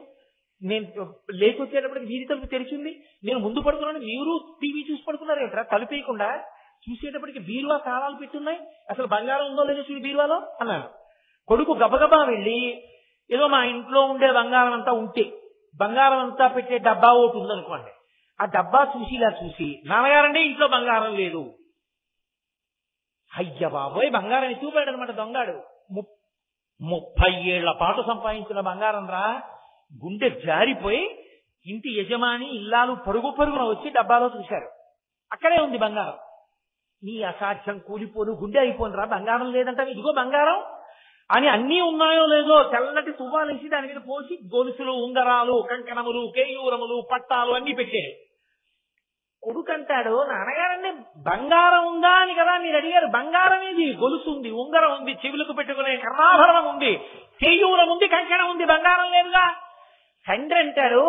నేను లేకొచ్చేటప్పటికి వీధి తలుపు తెరిచింది, నేను ముందు పడుకున్నాను, మీరు టీవీ చూసి పడుకున్నారు ఏంట్రా తలుపు వేయకుండా. చూసేటప్పటికి బీరువా తాళాలు పెట్టున్నాయి, అసలు బంగారం ఉందో లేదో చూడు బీరువాలో అన్నాను. కొడుకు గబగబా వెళ్ళి ఏదో మా ఇంట్లో ఉండే బంగారం అంతా ఉంటే, బంగారం అంతా పెట్టే డబ్బా ఒకటి ఉందనుకోండి, ఆ డబ్బా చూసి ఇలా చూసి, నాన్నగారండి ఇంట్లో బంగారం లేదు. అయ్య బాబోయ్, బంగారం ఎత్తుకుపోయాడు అనమాట దొంగాడు. 30 ఏళ్ల పాటు సంపాదించిన బంగారం రా. గుండె జారిపోయి ఇంటి యజమాని ఇల్లాలు పరుగున వచ్చి డబ్బాలో చూశారు, అక్కడే ఉంది బంగారం. నీ అసాధ్యం, కూలిపోను, గుండె అయిపోను రా, బంగారం లేదంట, ఇదిగో బంగారం అని. అన్నీ ఉన్నాయో లేదో తెల్లటి తువ్వాలేసి దాని మీద పోసి గొలుసులు, ఉంగరాలు, కంకణములు, కేయూరములు, పట్టాలు అన్ని పెట్టాడు. కొడుకంటాడు, నాన్నగారండి బంగారం ఉందా అని కదా మీరు అడిగారు. బంగారం ఏది? గొలుసు ఉంది, ఉంగరం ఉంది, చెవులకు పెట్టుకునే కర్ణాభరణం ఉంది, కేయూరం ఉంది, కంకణం ఉంది, బంగారం లేదుగా. తండ్రి అంటాడు,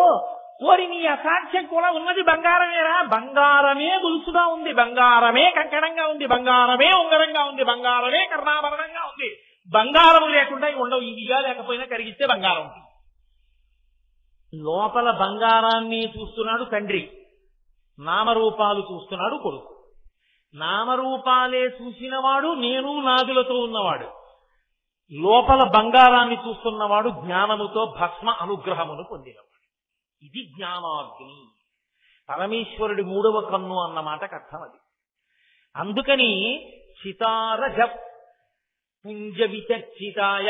ఓరి నీ అసాధ్యం కూడా ఉన్నది బంగారమేరా. బంగారమే గొలుసుగా ఉంది, బంగారమే కంకణంగా ఉంది, బంగారమే ఉంగరంగా ఉంది, బంగారమే కర్ణాభరణంగా ఉంది. బంగారం లేకుండా ఉండవు, ఇదిగా లేకపోయినా కరిగిస్తే బంగారం ఉంటుంది. లోపల బంగారాన్ని చూస్తున్నాడు తండ్రి, నామరూపాలు చూస్తున్నాడు కొడుకు. నామరూపాలే చూసినవాడు నేను నాదులతో ఉన్నవాడు, లోపల బంగారాన్ని చూస్తున్నవాడు జ్ఞానముతో భస్మ అనుగ్రహమును పొందినవాడు. ఇది జ్ఞానాగ్ని, పరమేశ్వరుడి 3వ కన్ను అన్న మాటకు అర్థం అది. అందుకని చితారజ పుంజ విచర్చితాయ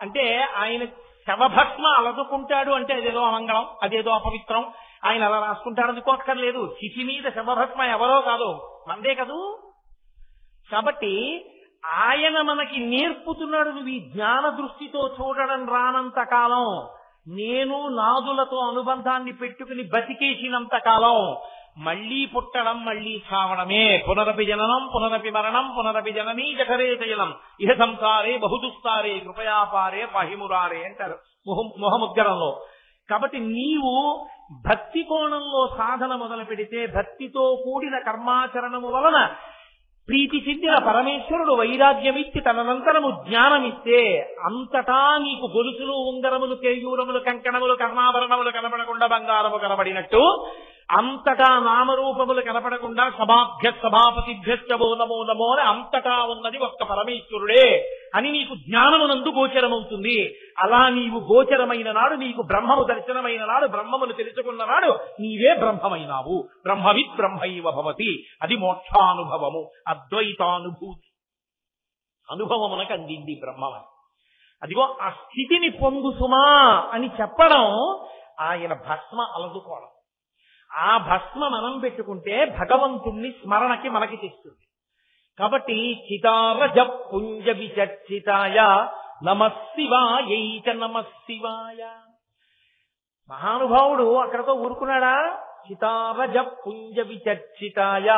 అంటే ఆయన శవభస్మ అలదుకుంటాడు అంటే అదేదో అమంగళం, అదేదో అపవిత్రం, ఆయన అలా రాసుకుంటాడు అనుకోక్కర్లేదు. చితి మీద శవభస్మ ఎవరో కాదు, మందే కదూ. కాబట్టి ఆయన మనకి నేర్పుతున్నాడు, నువ్వు ఈ జ్ఞాన దృష్టితో చూడడం రానంత కాలం, నేను నాదులతో అనుబంధాన్ని పెట్టుకుని బతికేసినంత కాలం మళ్లీ పుట్టడం మళ్లీ చావడమే. పునరపి జననం పునరపి మరణం పునరపి జననీ జఠరే చయనం ఇహ సంసారే బహుదుస్తారే కృపయాపారే పహిమురారే అంటారు మొహముద్గరంలో. కాబట్టి నీవు భక్తి కోణంలో సాధన మొదలు పెడితే, భక్తితో కూడిన కర్మాచరణము వలన ప్రీతి చెందిన పరమేశ్వరుడు వైరాగ్యమిచ్చి తదనంతరము జ్ఞానమిస్తే అంతటా నీకు గొలుసులు, ఉంగరములు, కేయూరములు, కంకణములు, కర్ణాభరణములు కనబడకుండా బంగారము కనబడినట్టు అంతటా నామరూపములు కనపడకుండా సభాభ్య సభాపతిభ్యశ్చో నమో నమో అని అంతటా ఉన్నది ఒక్క పరమేశ్వరుడే అని నీకు జ్ఞానమునందు గోచరమవుతుంది. అలా నీవు గోచరమైన నాడు, నీకు బ్రహ్మము దర్శనమైన నాడు, బ్రహ్మమును తెలుసుకున్న నాడు నీవే బ్రహ్మమైనావు. బ్రహ్మవిత్ బ్రహ్మైవ భవతి. అది మోక్షానుభవము, అద్వైతానుభూతి అనుభవమునకు అందింది బ్రహ్మమని. అదిగో ఆ స్థితిని పొందు సుమా అని చెప్పడం ఆయన భస్మ అలదుకోవడం. ఆ భస్మ మనం పెట్టుకుంటే భగవంతుణ్ణి స్మరణకి మనకి తెస్తుంది. కాబట్టి చితారజ పుంజ విచర్చితాయ నమశివాయైక నమశివాయ. మహానుభావుడు అక్కడతో ఊరుకున్నాడా? చితారజ పుంజ విచర్చితాయ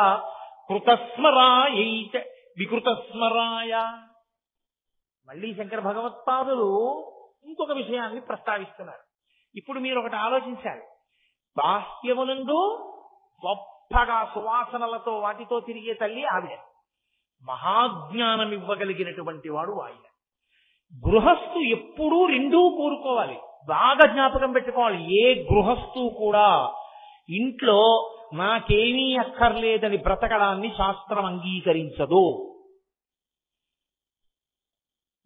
కృతస్మరాయైక వికృతస్మరాయ. మళ్ళీ శంకర భగవత్పాదులు ఇంకొక విషయాన్ని ప్రస్తావిస్తున్నారు. ఇప్పుడు మీరు ఒకటి ఆలోచించాలి. బాహ్యమునందు గొప్పగా సువాసనలతో వాటితో తిరిగే తల్లి ఆవిడ. మహాజ్ఞానం ఇవ్వగలిగినటువంటి వాడు ఆయన. గృహస్థు ఎప్పుడూ రెండూ కోరుకోవాలి. బాగా జ్ఞాపకం పెట్టుకోవాలి. ఏ గృహస్థు కూడా ఇంట్లో నాకేమీ అక్కర్లేదని బ్రతకడాన్ని శాస్త్రం అంగీకరించదు.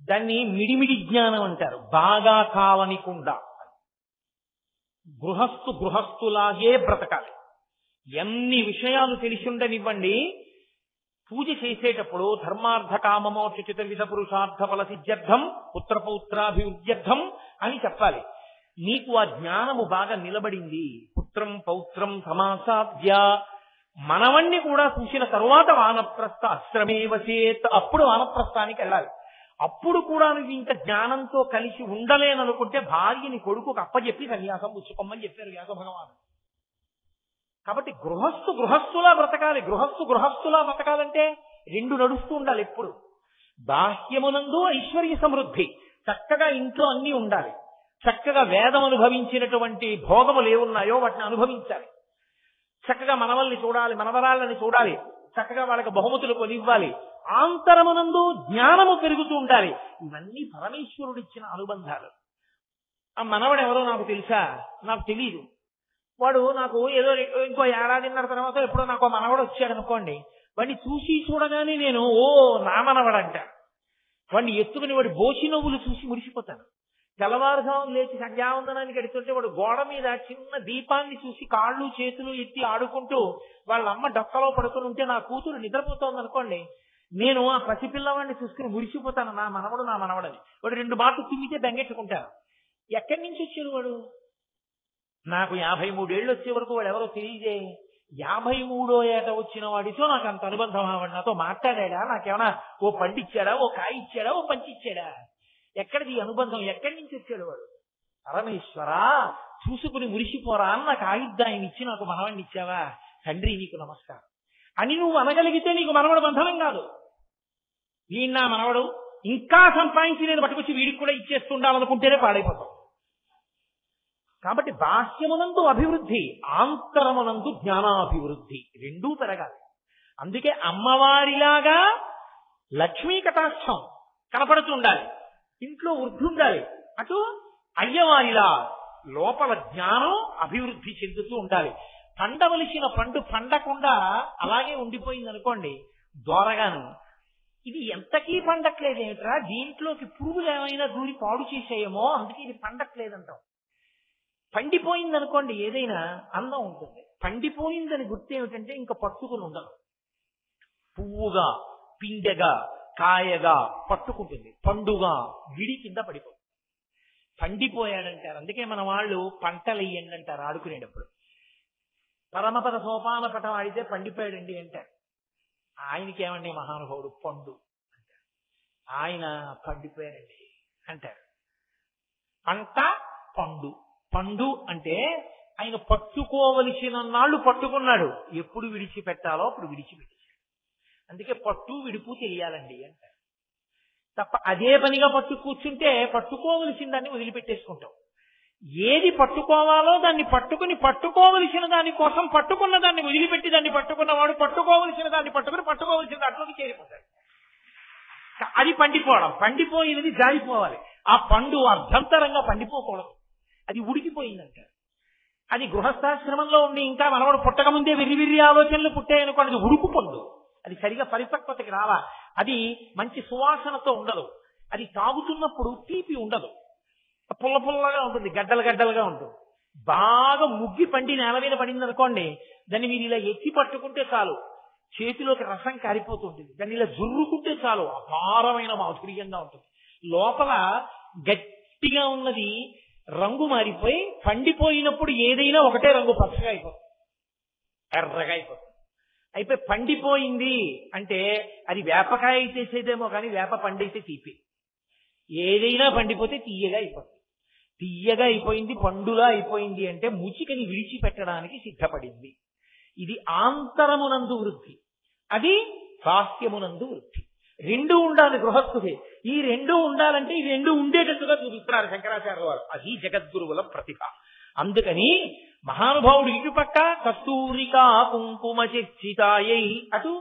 దాన్ని మిడిమిడి జ్ఞానం అంటారు. బాగా కావనికుండా గృహస్థులాగే బ్రతకాలి. ఎన్ని విషయాలు తెలిసి ఉండనివ్వండి, పూజ చేసేటప్పుడు ధర్మార్థ కామమోక్ష చతుర్విధ పురుషార్థ ఫల సిద్ధ్యర్థం పుత్రపౌత్రాభివృద్ధ్యర్థం అని చెప్పాలి. నీకు ఆ జ్ఞానము బాగా నిలబడింది. పుత్రం పౌత్రం సమాసాద్య. మనవణ్ణి కూడా చూసిన తరువాత వానప్రస్థ ఆశ్రమే వసేత్. అప్పుడు వానప్రస్థానికి వెళ్ళాలి. అప్పుడు కూడా నువ్వు ఇంకా జ్ఞానంతో కలిసి ఉండలేననుకుంటే భార్యని కొడుకుకు అప్పచెప్పి సన్యాసం పుచ్చుకోమని చెప్పారు వ్యాస భగవాను. కాబట్టి గృహస్థులా బ్రతకాలి. గృహస్థులా బ్రతకాలంటే రెండు నడుస్తూ ఉండాలి ఎప్పుడు. బాహ్యమునందు ఐశ్వర్య సమృద్ధి, చక్కగా ఇంట్లో అన్నీ ఉండాలి. చక్కగా వేదం అనుభవించినటువంటి భోగములు ఏమున్నాయో వాటిని అనుభవించాలి. చక్కగా మనవల్ని చూడాలి, మనవరాళ్ళని చూడాలి, చక్కగా వాళ్ళకి బహుమతులు కొనివ్వాలి. ఆంతరమునందు జ్ఞానము పెరుగుతూ ఉండాలి. ఇవన్నీ పరమేశ్వరుడిచ్చిన అనుబంధాలు. ఆ మనవడు ఎవరో నాకు తెలుసా? నాకు తెలీదు. వాడు నాకు ఏదో ఇంకో ఏడాదిన్నర తర్వాత ఎప్పుడో నాకు మనవడు వచ్చాడు అనుకోండి, వాడిని చూసి చూడగానే నేను నా మనవడంట. వాడిని ఎత్తుకుని వాడి బోచి నవ్వులు చూసి మురిసిపోతాను. తెల్లవారుజాము లేచి సంధ్యావందనానికి ఎడుతుంటే వాడు గోడ మీద చిన్న దీపాన్ని చూసి కాళ్ళు చేతులు ఎత్తి ఆడుకుంటూ వాళ్ళ అమ్మ డొక్కలో పడుకుని ఉంటే నా కూతురు నిద్రపోతోంది అనుకోండి, నేను ఆ పసిపిల్లవాడిని చూసుకుని మురిసిపోతాను. నా మనవడని. వాడు 2 మాటలు తుమ్మితే బెంగెట్టుకుంటాను. ఎక్కడి నుంచి వచ్చాడు వాడు? నాకు 53 ఏళ్ళు వచ్చే వరకు వాడు ఎవరో తెలియజే. 53వ ఏట వచ్చిన వాడితో నాకు అంత అనుబంధం. వాడు నాతో మాట్లాడా? నాకేమైనా ఓ పండిచ్చాడా, ఓ కాయ ఇచ్చాడా, ఓ పంచిచ్చాడా? ఎక్కడిది అనుబంధం? ఎక్కడి నుంచి వచ్చాడు వాడు? పరమేశ్వరా, చూసుకుని మురిసిపోరా అని నాకు ఆయుద్ధాన్ని ఇచ్చి నాకు మనవాడిని ఇచ్చావా? తండ్రి నీకు నమస్కారం అని నువ్వు అనగలిగితే నీకు మనవడు బంధనం కాదు. వీడు నా మనవడు, ఇంకా సంపాదించి నేను పట్టుకొచ్చి వీడికి కూడా ఇచ్చేస్తుండాలనుకుంటేనే పాడైపోతాం. కాబట్టి బాహ్యమునందు అభివృద్ధి, ఆంతరమునందు జ్ఞానాభివృద్ధి రెండూ పెరగాలి. అందుకే అమ్మవారిలాగా లక్ష్మీ కటాక్షం కనపడుతూ ఉండాలి. ఇంట్లో వృద్ధి ఉండాలి. అటు అయ్యవారిలా లోపల జ్ఞానం అభివృద్ధి చెందుతూ ఉండాలి. పండవలసిన పండు పండకుండా అలాగే ఉండిపోయింది అనుకోండి, దోరగాను ఇది ఎంతకీ పండట్లేదేమిట్రా, దీంట్లోకి పురుగులు ఏమైనా దూరి పాడు చేసేయేమో, అందుకే ఇది పండట్లేదంటాం. పండిపోయింది అనుకోండి ఏదైనా అందం ఉంటుంది. పండిపోయిందని గుర్తు ఏమిటంటే ఇంకా పట్టుకుని ఉండదు. పువ్వుగా, పిండెగా, కాయగా పట్టుకుంటుంది. పండుగా విడి కింద పడిపోతుంది. పండిపోయాడంటారు. అందుకే మన వాళ్ళు పంటలు వేయండి అంటారు ఆడుకునేటప్పుడు. పరమపద సోపాన పటం ఆడితే పండిపోయాడండి అంటారు. ఆయనకి ఏమండి మహానుభావుడు పండు అంటారు. ఆయన పండిపోయాడండి అంటారు. పంట పండు. పండు అంటే ఆయన పట్టుకోవలసిన నాళ్ళు పట్టుకున్నాడు. ఎప్పుడు విడిచిపెట్టాలో అప్పుడు విడిచిపెట్టాడు. అందుకే పట్టు విడుపు తెలియాలండి అంటారు. తప్ప అదే పనిగా పట్టు కూర్చుంటే పట్టుకోవలసిన దాన్ని వదిలిపెట్టేసుకుంటాం. ఏది పట్టుకోవాలో దాన్ని పట్టుకుని, పట్టుకోవలసిన దాని కోసం పట్టుకున్న దాన్ని వదిలిపెట్టి దాన్ని పట్టుకున్నవాడు పట్టుకోవలసిన దాన్ని పట్టుకుని పట్టుకోవలసిన దాంట్లోకి చేరిపోతాడు. అది పండిపోవడం. పండిపోయినది జారిపోవాలి. ఆ పండు అర్ధంతరంగా పండిపోకూడదు. అది ఉడికిపోయిందంటారు. అది గృహస్థాశ్రమంలో ఉండి ఇంకా మనవడు పుట్టక ముందే విర్రి ఆలోచనలు పుట్టాయనుకోండి, అది ఉడుకు పొందు, అది సరిగా పరిపక్వతకి రావా, అది మంచి సువాసనతో ఉండదు, అది తాగుతున్నప్పుడు తీపి ఉండదు, పుల్ల పుల్లగా ఉంటుంది, గడ్డలు గడ్డలుగా ఉంటుంది. బాగా ముగ్గి పండి నేల మీద పడింది అనుకోండి, దాన్ని మీరు ఇలా ఎత్తి పట్టుకుంటే చాలు చేతిలోకి రసం కారిపోతుంటుంది, దాన్ని ఇలా జుర్రుకుంటే చాలు అపారమైన మాధుర్యంగా ఉంటుంది. లోపల గట్టిగా ఉన్నది రంగు మారిపోయి పండిపోయినప్పుడు ఏదైనా ఒకటే రంగు పచ్చగా అయిపోతుంది, ఎర్రగా అయిపోతుంది. అయిపోయి పండిపోయింది అంటే అది వేపకాయ చేసేదేమో కానీ వేప పండైతే తీపి. ఏదైనా పండిపోతే తీయగా అయిపోతుంది. తీయగా అయిపోయింది, పండులా అయిపోయింది అంటే ముచికని విడిచిపెట్టడానికి సిద్ధపడింది. ఇది ఆంతరమునందు వృద్ధి, అది బాహ్యమునందు వృద్ధి. రెండు ఉండాలి గృహస్థుకి. ఈ రెండు ఉండాలంటే ఈ రెండు ఉండేటట్టుగా చూపిస్తున్నారు శంకరాచార్య వారు. అది జగద్గురువుల ప్రతిభ. అందుకని మహానుభావుడు ఇటుపక్క కస్తూరికా కుంకుమ చర్చితాయై, అటు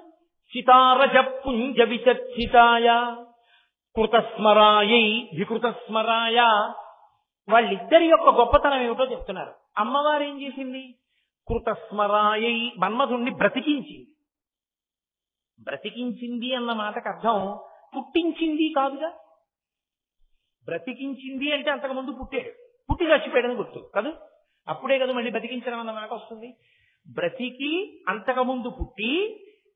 చితారజ పుంజ విచర్చితాయ కృతస్మరాయై వికృతస్మరాయ. వాళ్ళిద్దరి యొక్క గొప్పతనం ఏమిటో చెప్తున్నారు. అమ్మవారు ఏం చేసింది? కృతస్మరాయై, మన్మధుణ్ణి బ్రతికించింది. బ్రతికించింది అన్న మాటకు అర్థం పుట్టించింది కాదుగా. బ్రతికించింది అంటే అంతకుముందు పుట్టాడు, పుట్టి చచ్చిపోయాడని గుర్తు కాదు, అప్పుడే కదా మళ్ళీ బ్రతికించడం అన్న మాట వస్తుంది. బ్రతికి అంతకుముందు పుట్టి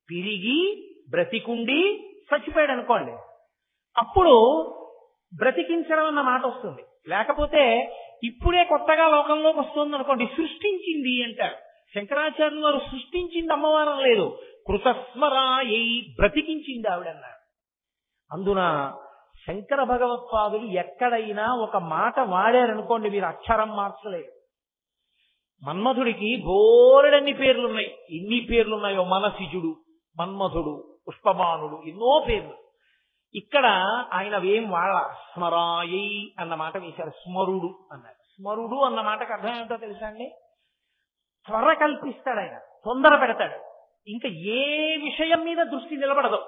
తిరిగి బ్రతికుండి చచ్చిపోయాడు అనుకోండి, అప్పుడు బ్రతికించడం అన్న మాట వస్తుంది. లేకపోతే ఇప్పుడే కొత్తగా లోకంలోకి వస్తుంది అనుకోండి, సృష్టించింది అంటారు. శంకరాచార్యులు వారు సృష్టించింది అమ్మవారం లేదు, కృతస్మరాయై, బ్రతికించింది ఆవిడన్నారు. అందున శంకర భగవత్పాదులు ఎక్కడైనా ఒక మాట వాడారనుకోండి, మీరు అక్షరం మార్చలేరు. మన్మధుడికి బోలెడన్ని పేర్లున్నాయి. ఎన్ని పేర్లున్నాయో, మనసిజుడు, మన్మధుడు, పుష్పబాణుడు, ఎన్నో పేర్లు. ఇక్కడ ఆయన ఏం వాడ, స్మరాయై అన్న మాట వేశారు, స్మరుడు అన్నారు. స్మరుడు అన్న మాటకు అర్థం ఏమిటో తెలుసా అండి? త్వర కల్పిస్తాడు ఆయన, తొందర పెడతాడు. ఇంకా ఏ విషయం మీద దృష్టి నిలబడదు.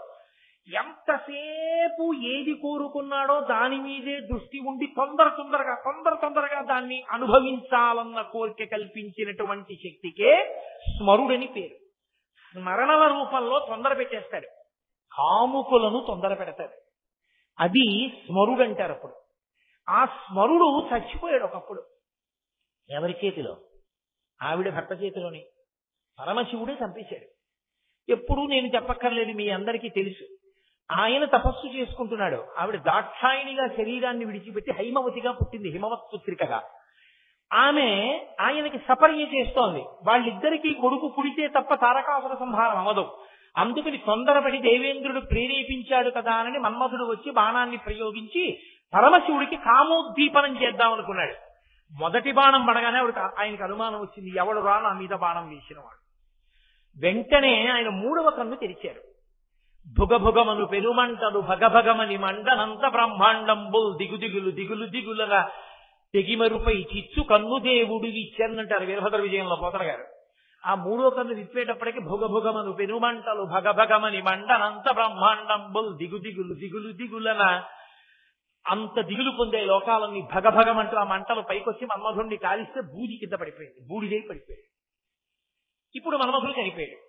ఎంతసేపు ఏది కోరుకున్నాడో దాని మీదే దృష్టి ఉండి తొందరగా దాన్ని అనుభవించాలన్న కోరిక కల్పించినటువంటి శక్తికే స్మరుడని పేరు. స్మరణల రూపంలో తొందర పెట్టేస్తాడు, కాముకులను తొందర పెడతాడు. అది స్మరుడు అంటారు. అప్పుడు ఆ స్మరుడు చచ్చిపోయాడు ఒకప్పుడు. ఎవరి చేతిలో? ఆవిడ భర్త చేతిలోని. పరమశివుడే చంపేశాడు. ఎప్పుడూ నేను చెప్పక్కర్లేదు, మీ అందరికీ తెలుసు. ఆయన తపస్సు చేసుకుంటున్నాడు, ఆవిడ దాక్షాయినిగా శరీరాన్ని విడిచిపెట్టి హైమవతిగా పుట్టింది, హిమవత్ పుత్రికగా. ఆమె ఆయనకి సపర్య చేస్తోంది. వాళ్ళిద్దరికీ కొడుకు పుడితే తప్ప తారకాసుర సంహారం అవ్వదు. అందుకని తొందరపడి దేవేంద్రుడు ప్రేరేపించాడు కదా అని మన్మధుడు వచ్చి బాణాన్ని ప్రయోగించి పరమశివుడికి కామోద్దీపనం చేద్దామనుకున్నాడు. మొదటి బాణం పడగానే ఆయనకు అనుమానం వచ్చింది, ఎవడు రా నా మీద బాణం వేసినవాడు. వెంటనే ఆయన మూడవ కన్ను తెరిచారు. భుగభుగమను పెరుమంటలు భగభగమని మండనంత బ్రహ్మాండంబుల్ దిగులుగా తెగిమరుపై చిచ్చు కన్ను దేవుడు ఇచ్చన్నంటారు వీరభద్ర విజయంలో పోతన గారు. ఆ మూడో కన్ను విప్పేటప్పటికి భుగభుగమను పెరుమంటలు భగభగమని మండనంత బ్రహ్మాండంబుల్ దిగులున అంత దిగులు పొందే లోకాలన్నీ భగభగమంటూ ఆ మంటలు పైకొచ్చి మన్మధుడిని కాలిస్తే బూది కింద పడిపోయింది, బూడిదై పడిపోయాడు. ఇప్పుడు మన్మధుడు చనిపోయాడు.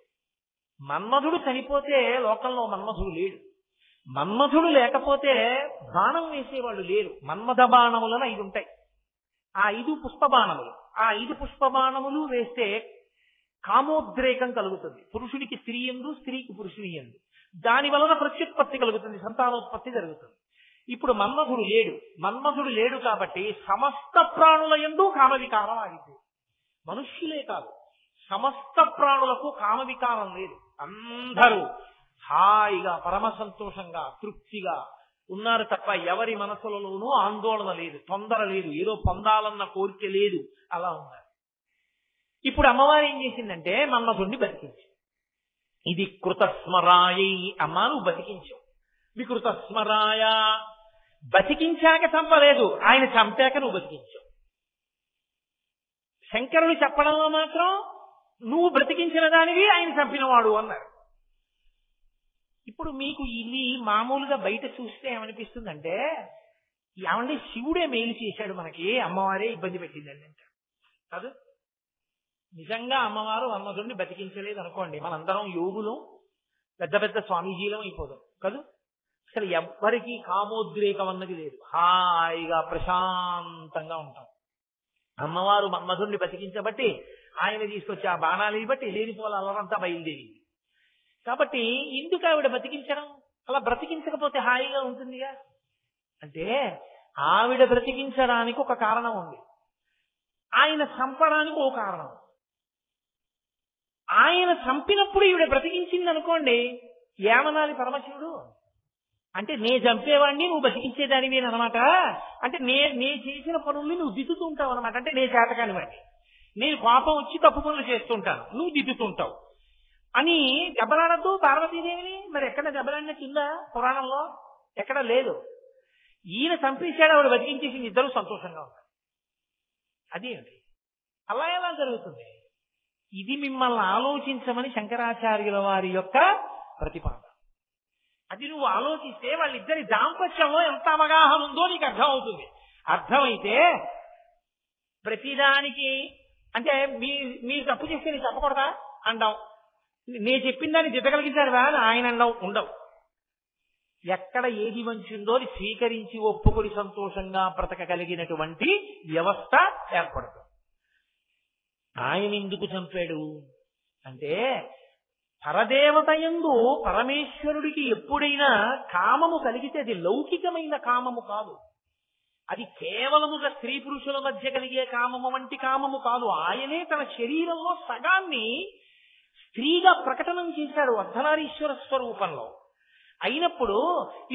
మన్మధుడు చనిపోతే లోకంలో మన్మధుడు లేడు. మన్మధుడు లేకపోతే బాణం వేసేవాళ్ళు లేరు. మన్మథ బాణములను 5 ఉంటాయి. ఆ 5 పుష్పబాణములు. ఆ 5 పుష్పబాణములు వేస్తే కామోద్రేకం కలుగుతుంది. పురుషుడికి స్త్రీ యందు, స్త్రీకి పురుషుని యందు. దాని వలన ప్రత్యుత్పత్తి కలుగుతుంది, సంతానోత్పత్తి జరుగుతుంది. ఇప్పుడు మన్మధుడు లేడు కాబట్టి సమస్త ప్రాణుల యందు కామవికారం ఆగిపోయింది. మనుష్యులే కాదు, సమస్త ప్రాణులకు కామవికారం లేదు. అందరూ హాయిగా పరమ సంతోషంగా తృప్తిగా ఉన్నారు తప్ప ఎవరి మనసులలోనూ ఆందోళన లేదు, తొందర లేదు, ఏదో పొందాలన్న కోరిక లేదు, అలా ఉన్నారు. ఇప్పుడు అమ్మవారు ఏం చేసిందంటే మన్మధుడిని బతికించి, ఇది కృతస్మరాయై, అమ్మా నువ్వు బతికించావు. వికృతస్మరాయ, బతికించాక చంపలేదు, ఆయన చంపాక నువ్వు బతికించావు. శంకరుడు చెప్పడంలో మాత్రం నువ్వు బ్రతికించిన దానివి, ఆయన చంపినవాడు అన్నారు. ఇప్పుడు మీకు ఇది మామూలుగా బయట చూస్తే ఏమనిపిస్తుందంటే, ఏమంటే శివుడే మేలు చేశాడు మనకి, అమ్మవారే ఇబ్బంది పెట్టిందండి అంటారు కాదు. నిజంగా అమ్మవారు మన్మధుడిని బతికించలేదు అనుకోండి, మనందరం యోగులు పెద్ద పెద్ద స్వామీజీలం అయిపోదాం కదూ. అసలు ఎవ్వరికీ కామోద్రేకం అన్నది లేదు, హాయిగా ప్రశాంతంగా ఉంటాం. అమ్మవారు మన్మధుడిని బతికించబట్టి ఆయన తీసుకొచ్చి ఆ బాణాలు బట్టి లేనిపోల అల్లరంతా బయలుదేరింది. కాబట్టి ఎందుకు ఆవిడ బతికించడం? అలా బ్రతికించకపోతే హాయిగా ఉంటుందిగా. అంటే ఆవిడ బ్రతికించడానికి ఒక కారణం ఉంది, ఆయన చంపడానికి ఒక కారణం. ఆయన చంపినప్పుడు ఈవిడ బ్రతికించింది అనుకోండి, ఏమనాలి పరమశివుడు? అంటే నే చంపేవాడిని నువ్వు బతికించేదానివి అనమాట. అంటే నే చేసిన పనుల్ని నువ్వు దిద్దుతూ ఉంటావు అనమాట. అంటే నే చేతకాని వాడిని, నేను కోపం వచ్చి తప్పు పనులు చేస్తుంటాను, నువ్వు దిద్దుతుంటావు అని దెబ్బలాడద్దు పార్వతీదేవిని. మరి ఎక్కడ దెబ్బలాడినట్టుందా పురాణంలో? ఎక్కడ లేదు. ఈయన చంపేశాడు, ఆవిడ బతికించేసింది, ఇద్దరు సంతోషంగా ఉన్నారు. అదేంటి అలా ఎలా జరుగుతుంది? ఇది మిమ్మల్ని ఆలోచించమని శంకరాచార్యుల వారి యొక్క ప్రతిపాదన. అది నువ్వు ఆలోచిస్తే వాళ్ళిద్దరి దాంపత్యంలో ఎంత అవగాహన ఉందో నీకు అర్థమవుతుంది. అర్థమైతే ప్రతిదానికి అంటే మీరు తప్పు చేస్తే నేను చెప్పకూడదా అంటాం, నేను చెప్పిన దాన్ని దిద్దగలిగించారువా అని ఆయన అండవు ఉండవు. ఎక్కడ ఏది మంచిందో అది స్వీకరించి ఒప్పుకొని సంతోషంగా బ్రతకగలిగినటువంటి వ్యవస్థ ఏర్పడుతుంది. ఆయన ఎందుకు చంపాడు అంటే, పరదేవతయందు పరమేశ్వరుడికి ఎప్పుడైనా కామము కలిగితే అది లౌకికమైన కామము కాదు, అది కేవలముగా స్త్రీ పురుషుల మధ్య కలిగే కామము వంటి కామము కాదు. ఆయనే తన శరీరంలో సగాన్ని స్త్రీగా ప్రకటనం చేశాడు అర్ధనారీశ్వర స్వరూపంలో. అయినప్పుడు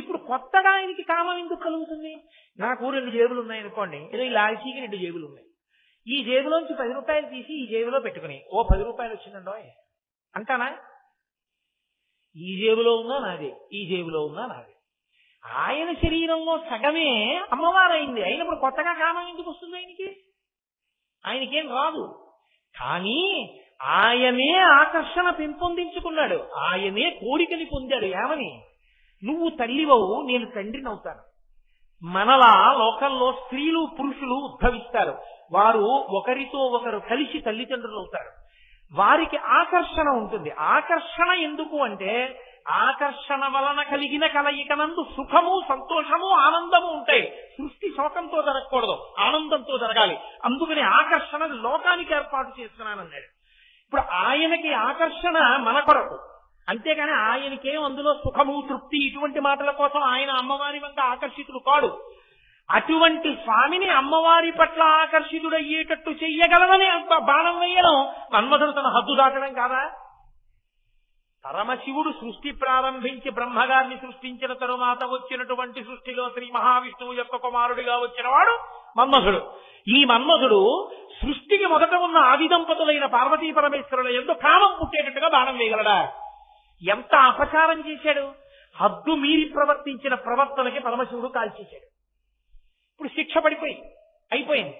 ఇప్పుడు కొత్తగా ఆయనకి కామం ఎందుకు కలుగుతుంది? నాకు 2 జేబులు ఉన్నాయనుకోండి, ఏదో ఈ లాల్చీకి 2 జేబులు ఉన్నాయి, ఈ జేబులోంచి 10 రూపాయలు తీసి ఈ జేబులో పెట్టుకుని ఓ 10 రూపాయలు వచ్చిందండో అంటానా? ఈ జేబులో ఉన్నా నాదే, ఈ జేబులో ఉన్నా నాదే. ఆయన శరీరంలో సగమే అమ్మవారైంది. అయినప్పుడు కొత్తగా కామం ఎందుకు వస్తుంది ఆయనకి? ఆయనకేం రాదు. కానీ ఆయనే ఆకర్షణ పెంపొందించుకున్నాడు, ఆయనే కోరికని పొందాడు. ఏమని? నువ్వు తల్లివవు, నేను తండ్రిని అవుతాను. మనలా లోకంలో స్త్రీలు పురుషులు ఉద్భవిస్తారు, వారు ఒకరితో ఒకరు కలిసి తల్లిదండ్రులు అవుతారు. వారికి ఆకర్షణ ఉంటుంది. ఆకర్షణ ఎందుకు అంటే, ఆకర్షణ వలన కలిగిన కలయికనందు సుఖము సంతోషము ఆనందము ఉంటాయి. సృష్టి శోకంతో జరగకూడదు, ఆనందంతో జరగాలి. అందుకని ఆకర్షణ లోకానికి ఏర్పాటు చేస్తున్నానన్నాడు. ఇప్పుడు ఆయనకి ఆకర్షణ మన కొరకు, అంతేగాని ఆయనకేం అందులో సుఖము తృప్తి ఇటువంటి మాటల కోసం ఆయన అమ్మవారి వంక ఆకర్షితుడు కాడు. అటువంటి స్వామిని అమ్మవారి పట్ల ఆకర్షితుడయ్యేటట్టు చెయ్యగలవని అంత బాణం వేయడం మన్మధుడు తన హద్దు దాటడం కాదా? పరమశివుడు సృష్టి ప్రారంభించి బ్రహ్మగారిని సృష్టించిన తరువాత వచ్చినటువంటి సృష్టిలో శ్రీ మహావిష్ణువు యొక్క కుమారుడిగా వచ్చిన వాడు మన్మధుడు. ఈ మన్మధుడు సృష్టికి మొదట ఉన్న ఆది దంపతులైన పార్వతీ పరమేశ్వరుల యందు కామం పుట్టేటట్టుగా బాణం వేయగలడా? ఎంత అపచారం చేశాడు! హద్దు మీరి ప్రవర్తించిన ప్రవర్తనకి పరమశివుడు కాల్చేశాడు. ఇప్పుడు శిక్ష అయిపోయింది.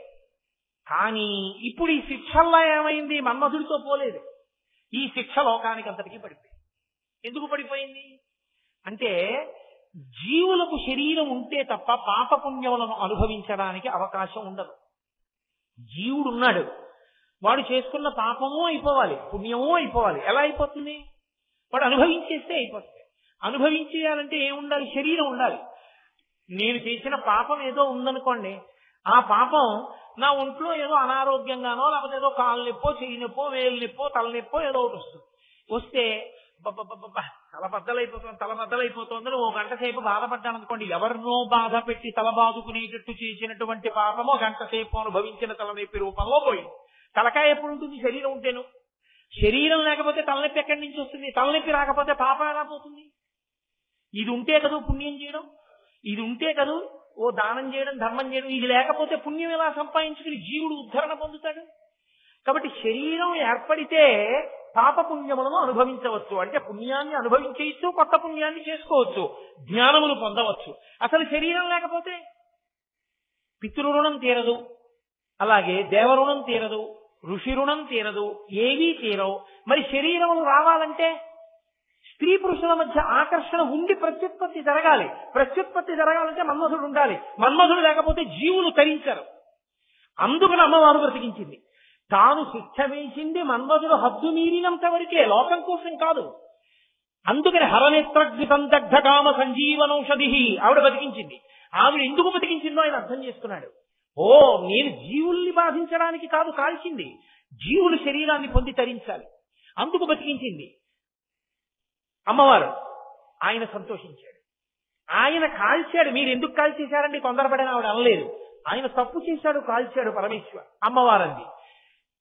కానీ ఇప్పుడు ఈ శిక్షల్లా ఏమైంది? మన్మధుడితో పోలేదు. ఈ శిక్ష లోకానికి అంతటికీ పడిపోయింది. ఎందుకు పడిపోయింది అంటే, జీవులకు శరీరం ఉంటే తప్ప పాపపుణ్యములను అనుభవించడానికి అవకాశం ఉండదు. జీవుడున్నాడు, వాడు చేసుకున్న పాపము అయిపోవాలి, పుణ్యము అయిపోవాలి. ఎలా అయిపోతుంది? వాడు అనుభవించేస్తే అయిపోతుంది. అనుభవించేయాలంటే ఏముండాలి? శరీరం ఉండాలి. నేను చేసిన పాపం ఏదో ఉందనుకోండి, ఆ పాపం నా ఒంట్లో ఏదో అనారోగ్యంగానో లేకపోతే ఏదో కాలు నొప్పో చెయ్యి నొప్పో వేలు నొప్పో తలనొప్పో ఏదో ఒకటి వస్తుంది. వస్తే తల బద్దలైపోతుందని 1 గంట సేపు బాధపడ్డాను అనుకోండి, ఎవరినో బాధ పెట్టి తల బాదుకునేటట్టు చేసినటువంటి పాపము 1 గంట సేపు అనుభవించిన తలనొప్పి రూపంలో పోయింది. తలకాయ ఎప్పుడు ఉంటుంది? శరీరం ఉంటేను. శరీరం లేకపోతే తలనొప్పి ఎక్కడి నుంచి వస్తుంది? తలనొప్పి రాకపోతే పాపం ఎలా పోతుంది? ఇది ఉంటే కదూ పుణ్యం చేయడం, ఇది ఉంటే కదూ ఓ దానం చేయడం ధర్మం చేయడం. ఇది లేకపోతే పుణ్యం ఎలా సంపాదించుకుని జీవుడు ఉద్ధరణ పొందుతాడు? కాబట్టి శరీరం ఏర్పడితే పాపపుణ్యములను అనుభవించవచ్చు. అంటే పుణ్యాన్ని అనుభవించవచ్చు, కొత్త పుణ్యాన్ని చేసుకోవచ్చు, జ్ఞానమును పొందవచ్చు. అసలు శరీరం లేకపోతే పితృరుణం తీరదు, అలాగే దేవరుణం తీరదు, ఋషి రుణం తీరదు, ఏవీ తీరవు. మరి శరీరములు రావాలంటే స్త్రీ పురుషుల మధ్య ఆకర్షణ ఉండి ప్రత్యుత్పత్తి జరగాలి. ప్రత్యుత్పత్తి జరగాలంటే మన్మధుడు ఉండాలి. మన్మధుడు లేకపోతే జీవులు తరించరు. అందుకని అమ్మవారు బ్రతికించింది. తాను శిక్ష వేసింది మన్మధుడు హద్దు మీరినంత వరకే, లోకం కోసం కాదు. అందుకని హరనేత్రగ్నితం దగ్ధ కామ సంజీవనౌషధి ఆవిడ బతికించింది. ఆవిడ ఎందుకు బతికించిందో ఆయన అర్థం చేసుకున్నాడు. ఓ, నేను జీవుల్ని బాధించడానికి కాదు కాల్చింది, జీవుల శరీరాన్ని పొంది తరించాలి, అందుకు బతికించింది అమ్మవారు. ఆయన సంతోషించాడు. ఆయన కాల్చాడు. మీరు ఎందుకు కాల్చేశారండి తొందరపడిన ఆవిడ అనలేదు. ఆయన తప్పు చేశాడు, కాల్చాడు పరమేశ్వరు. అమ్మవారు అంది.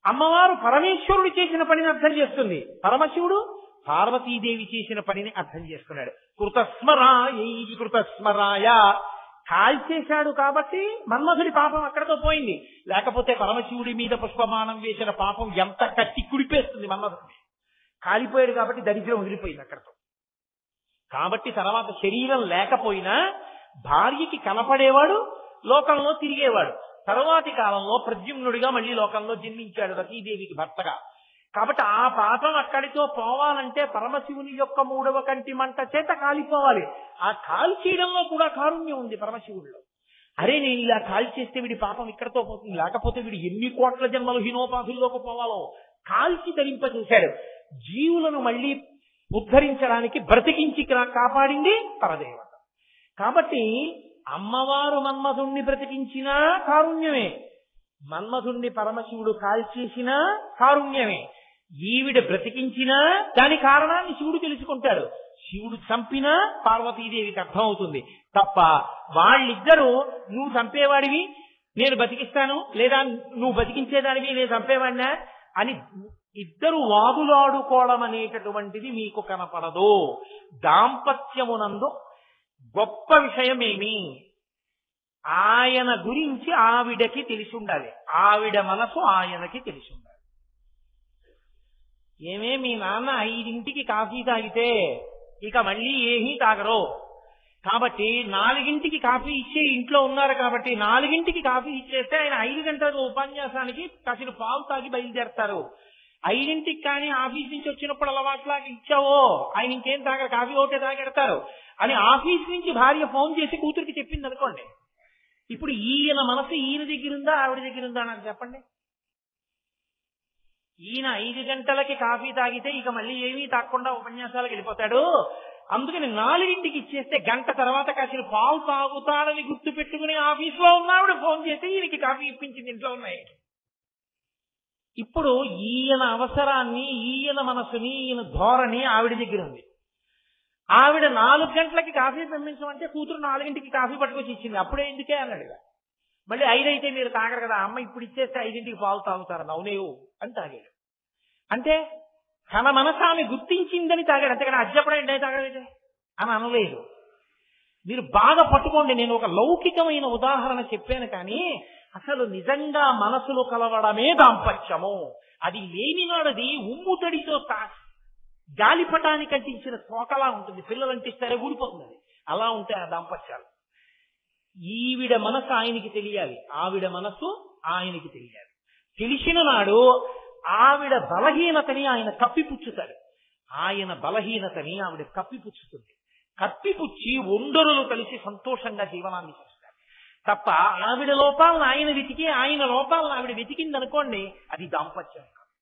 అమ్మవారు పరమేశ్వరుడు చేసిన పనిని అర్థం చేస్తుంది, పరమశివుడు పార్వతీదేవి చేసిన పనిని అర్థం చేసుకున్నాడు. కృతస్మరాయ కాల్చేశాడు కాబట్టి మన్మధుడి పాపం అక్కడతో పోయింది. లేకపోతే పరమశివుడి మీద పుష్పమానం వేసిన పాపం ఎంత కట్టి కుడిపేస్తుంది మన్మధుడిని. కాలిపోయాడు కాబట్టి దరిద్రం వదిలిపోయింది అక్కడతో. కాబట్టి తర్వాత శరీరం లేకపోయినా భార్యకి కనపడేవాడు, లోకంలో తిరిగేవాడు. తరువాతి కాలంలో ప్రద్యుమ్నుడిగా మళ్ళీ లోకంలో జన్మించాడు రతీదేవికి భర్తగా. కాబట్టి ఆ పాపం అక్కడితో పోవాలంటే పరమశివుని యొక్క 3వ కంటి మంట చేత కాలిపోవాలి. ఆ కాల్చేయడంలో కూడా కారుణ్యం ఉంది పరమశివుడిలో. అరే, నేను ఇలా కాల్చేస్తే వీడి పాపం ఇక్కడతో పోతుంది, లేకపోతే వీడు ఎన్ని కోట్ల జన్మలు హీనోపాధుల్లోకి పోవాలో కాల్చి తరింపచేశాడు. జీవులను మళ్ళీ ఉద్ధరించడానికి బ్రతికించి కాపాడింది పరదేవత. కాబట్టి అమ్మవారు మన్మధుణ్ణి బ్రతికించినా కారుణ్యమే, మన్మధుణ్ణి పరమశివుడు కాల్చేసినా కారుణ్యమే. ఈవిడ బ్రతికించినా దాని కారణాన్ని శివుడు తెలుసుకుంటాడు. శివుడు చంపినా పార్వతీదేవికి అర్థమవుతుంది తప్ప వాళ్ళిద్దరూ నువ్వు చంపేవాడివి నేను బతికిస్తాను, లేదా నువ్వు బతికించేదానివి నేను చంపేవాడినా అని ఇద్దరు వాదులాడుకోవడం అనేటటువంటిది మీకు కనపడదు. దాంపత్యమునందు గొప్ప విషయమేమి, ఆయన గురించి ఆవిడకి తెలిసి ఉండాలి, ఆవిడ మనసు ఆయనకి తెలిసి ఉండాలి. ఏమే మీ నాన్న 5ంటికి కాఫీ తాగితే ఇక మళ్ళీ ఏమీ తాగరు, కాబట్టి 4ంటికి కాఫీ ఇచ్చే ఇంట్లో ఉన్నారు కాబట్టి 4ంటికి కాఫీ ఇచ్చేస్తే ఆయన 5 గంటల ఉపన్యాసానికి కాసిన పాలు తాగి బయలుదేరతారు. 5ంటికి కానీ ఆఫీస్ నుంచి వచ్చినప్పుడు అలవాట్లాగా ఇచ్చావో ఆయన ఇంకేం తాగరు, కాఫీ ఒకటే తాగెడతారు అని ఆఫీస్ నుంచి భార్య ఫోన్ చేసి కూతురికి చెప్పింది అనుకోండి. ఇప్పుడు ఈయన మనసు ఈయన దగ్గర ఉందా ఆవిడ దగ్గర ఉందా నాకు చెప్పండి. ఈయన 5 గంటలకి కాఫీ తాగితే ఇక మళ్ళీ ఏమీ తాగకుండా ఉపన్యాసాలకు వెళ్ళిపోతాడు. అందుకని 4ంటికి ఇచ్చేస్తే గంట తర్వాత కాసిన పాలు తాగుతాడని గుర్తు పెట్టుకుని ఆఫీస్లో ఉన్నావిడ ఫోన్ చేసి ఈయనకి కాఫీ ఇప్పించింది ఇంట్లో ఉన్నాయి. ఇప్పుడు ఈయన అవసరాన్ని, ఈయన మనసుని, ఈయన ధోరణి ఆవిడ దగ్గర ఉంది. ఆవిడ 4 గంటలకి కాఫీ పంపించమంటే కూతురు 4ంటికి కాఫీ పట్టుకొచ్చి ఇచ్చింది. అప్పుడే ఎందుకే అన్నాడు. మళ్ళీ 5 అయితే మీరు తాగరు కదా, అమ్మ ఇప్పుడు ఇచ్చేస్తే 5ంటికి పాలు తాగుతారని అవునేవు అని తాగాడు. అంటే తన మనసు ఆమె గుర్తించిందని తాగాడు, అంతేకాని అజ్జపడే తాగలేదే అని అనలేదు. మీరు బాగా పట్టుకోండి, నేను ఒక లౌకికమైన ఉదాహరణ చెప్పాను కానీ అసలు నిజంగా మనసులు కలవడమే దాంపత్యము. అది లేనినాడది ఉమ్ముతడితో గాలిపటానికి అంటించిన తోకలా ఉంటుంది, పిల్లలు అంటిస్తారే ఊడిపోతుంది, అది అలా ఉంటాయి ఆ దాంపత్యాలు. ఈవిడ మనసు ఆయనకి తెలియాలి, ఆవిడ మనసు ఆయనకి తెలియాలి. తెలిసిన నాడు ఆవిడ బలహీనతని ఆయన కప్పిపుచ్చుతాడు, ఆయన బలహీనతని ఆవిడ కప్పిపుచ్చుతుంది. కప్పిపుచ్చి ఒండరులు కలిసి సంతోషంగా జీవనాన్ని చేస్తారు తప్ప ఆవిడ లోపాలను ఆయన వెతికి ఆయన లోపాలను ఆవిడ వెతికిందనుకోండి అది దాంపత్యం కాదు,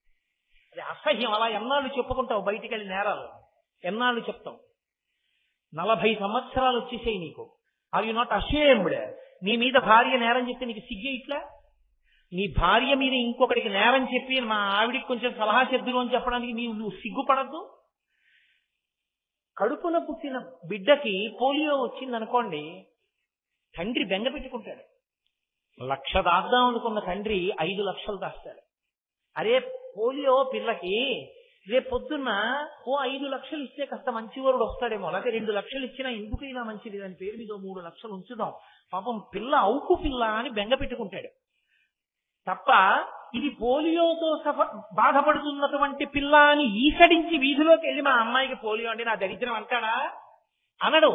అది అసహ్యం. అలా ఎన్నాళ్ళు చెప్పుకుంటావు బయటికి వెళ్ళి నేరాలు, ఎన్నాళ్ళు చెప్తావు? 40 సంవత్సరాలు వచ్చేసాయి నీకు. Are you not ashamed? నీ మీద భార్య నేరం చెప్తే నీకు సిగ్గే ఇట్లా? నీ భార్య మీద ఇంకొకటికి నేరం చెప్పి మా ఆవిడికి కొంచెం సలహా చెద్దురు అని చెప్పడానికి నువ్వు సిగ్గుపడద్దు? కడుపున పుట్టిన బిడ్డకి పోలియో వచ్చిందనుకోండి, తండ్రి బెంగ పెట్టుకుంటాడు. 1,00,000 దాద్దాం అనుకున్న తండ్రి 5 లక్షలు దాస్తాడు. అరే పోలియో పిల్లకి రేపు పొద్దున్న 5 లక్షలు ఇస్తే కాస్త మంచివాడు వస్తాడేమో, అలాగే 2 లక్షలు ఇచ్చినా ఎందుకైనా మంచిది, దాని పేరు మీద 3 లక్షలు ఉంచుదాం, పాపం పిల్ల అవుకు పిల్ల అని బెంగ పెట్టుకుంటాడు తప్ప ఇది పోలియోతో బాధపడుతున్నటువంటి పిల్ల అని ఈసడించి వీధిలోకి వెళ్ళి మా అమ్మాయికి పోలియో అంటే నా దరిద్రం అంటాడా? అనడు.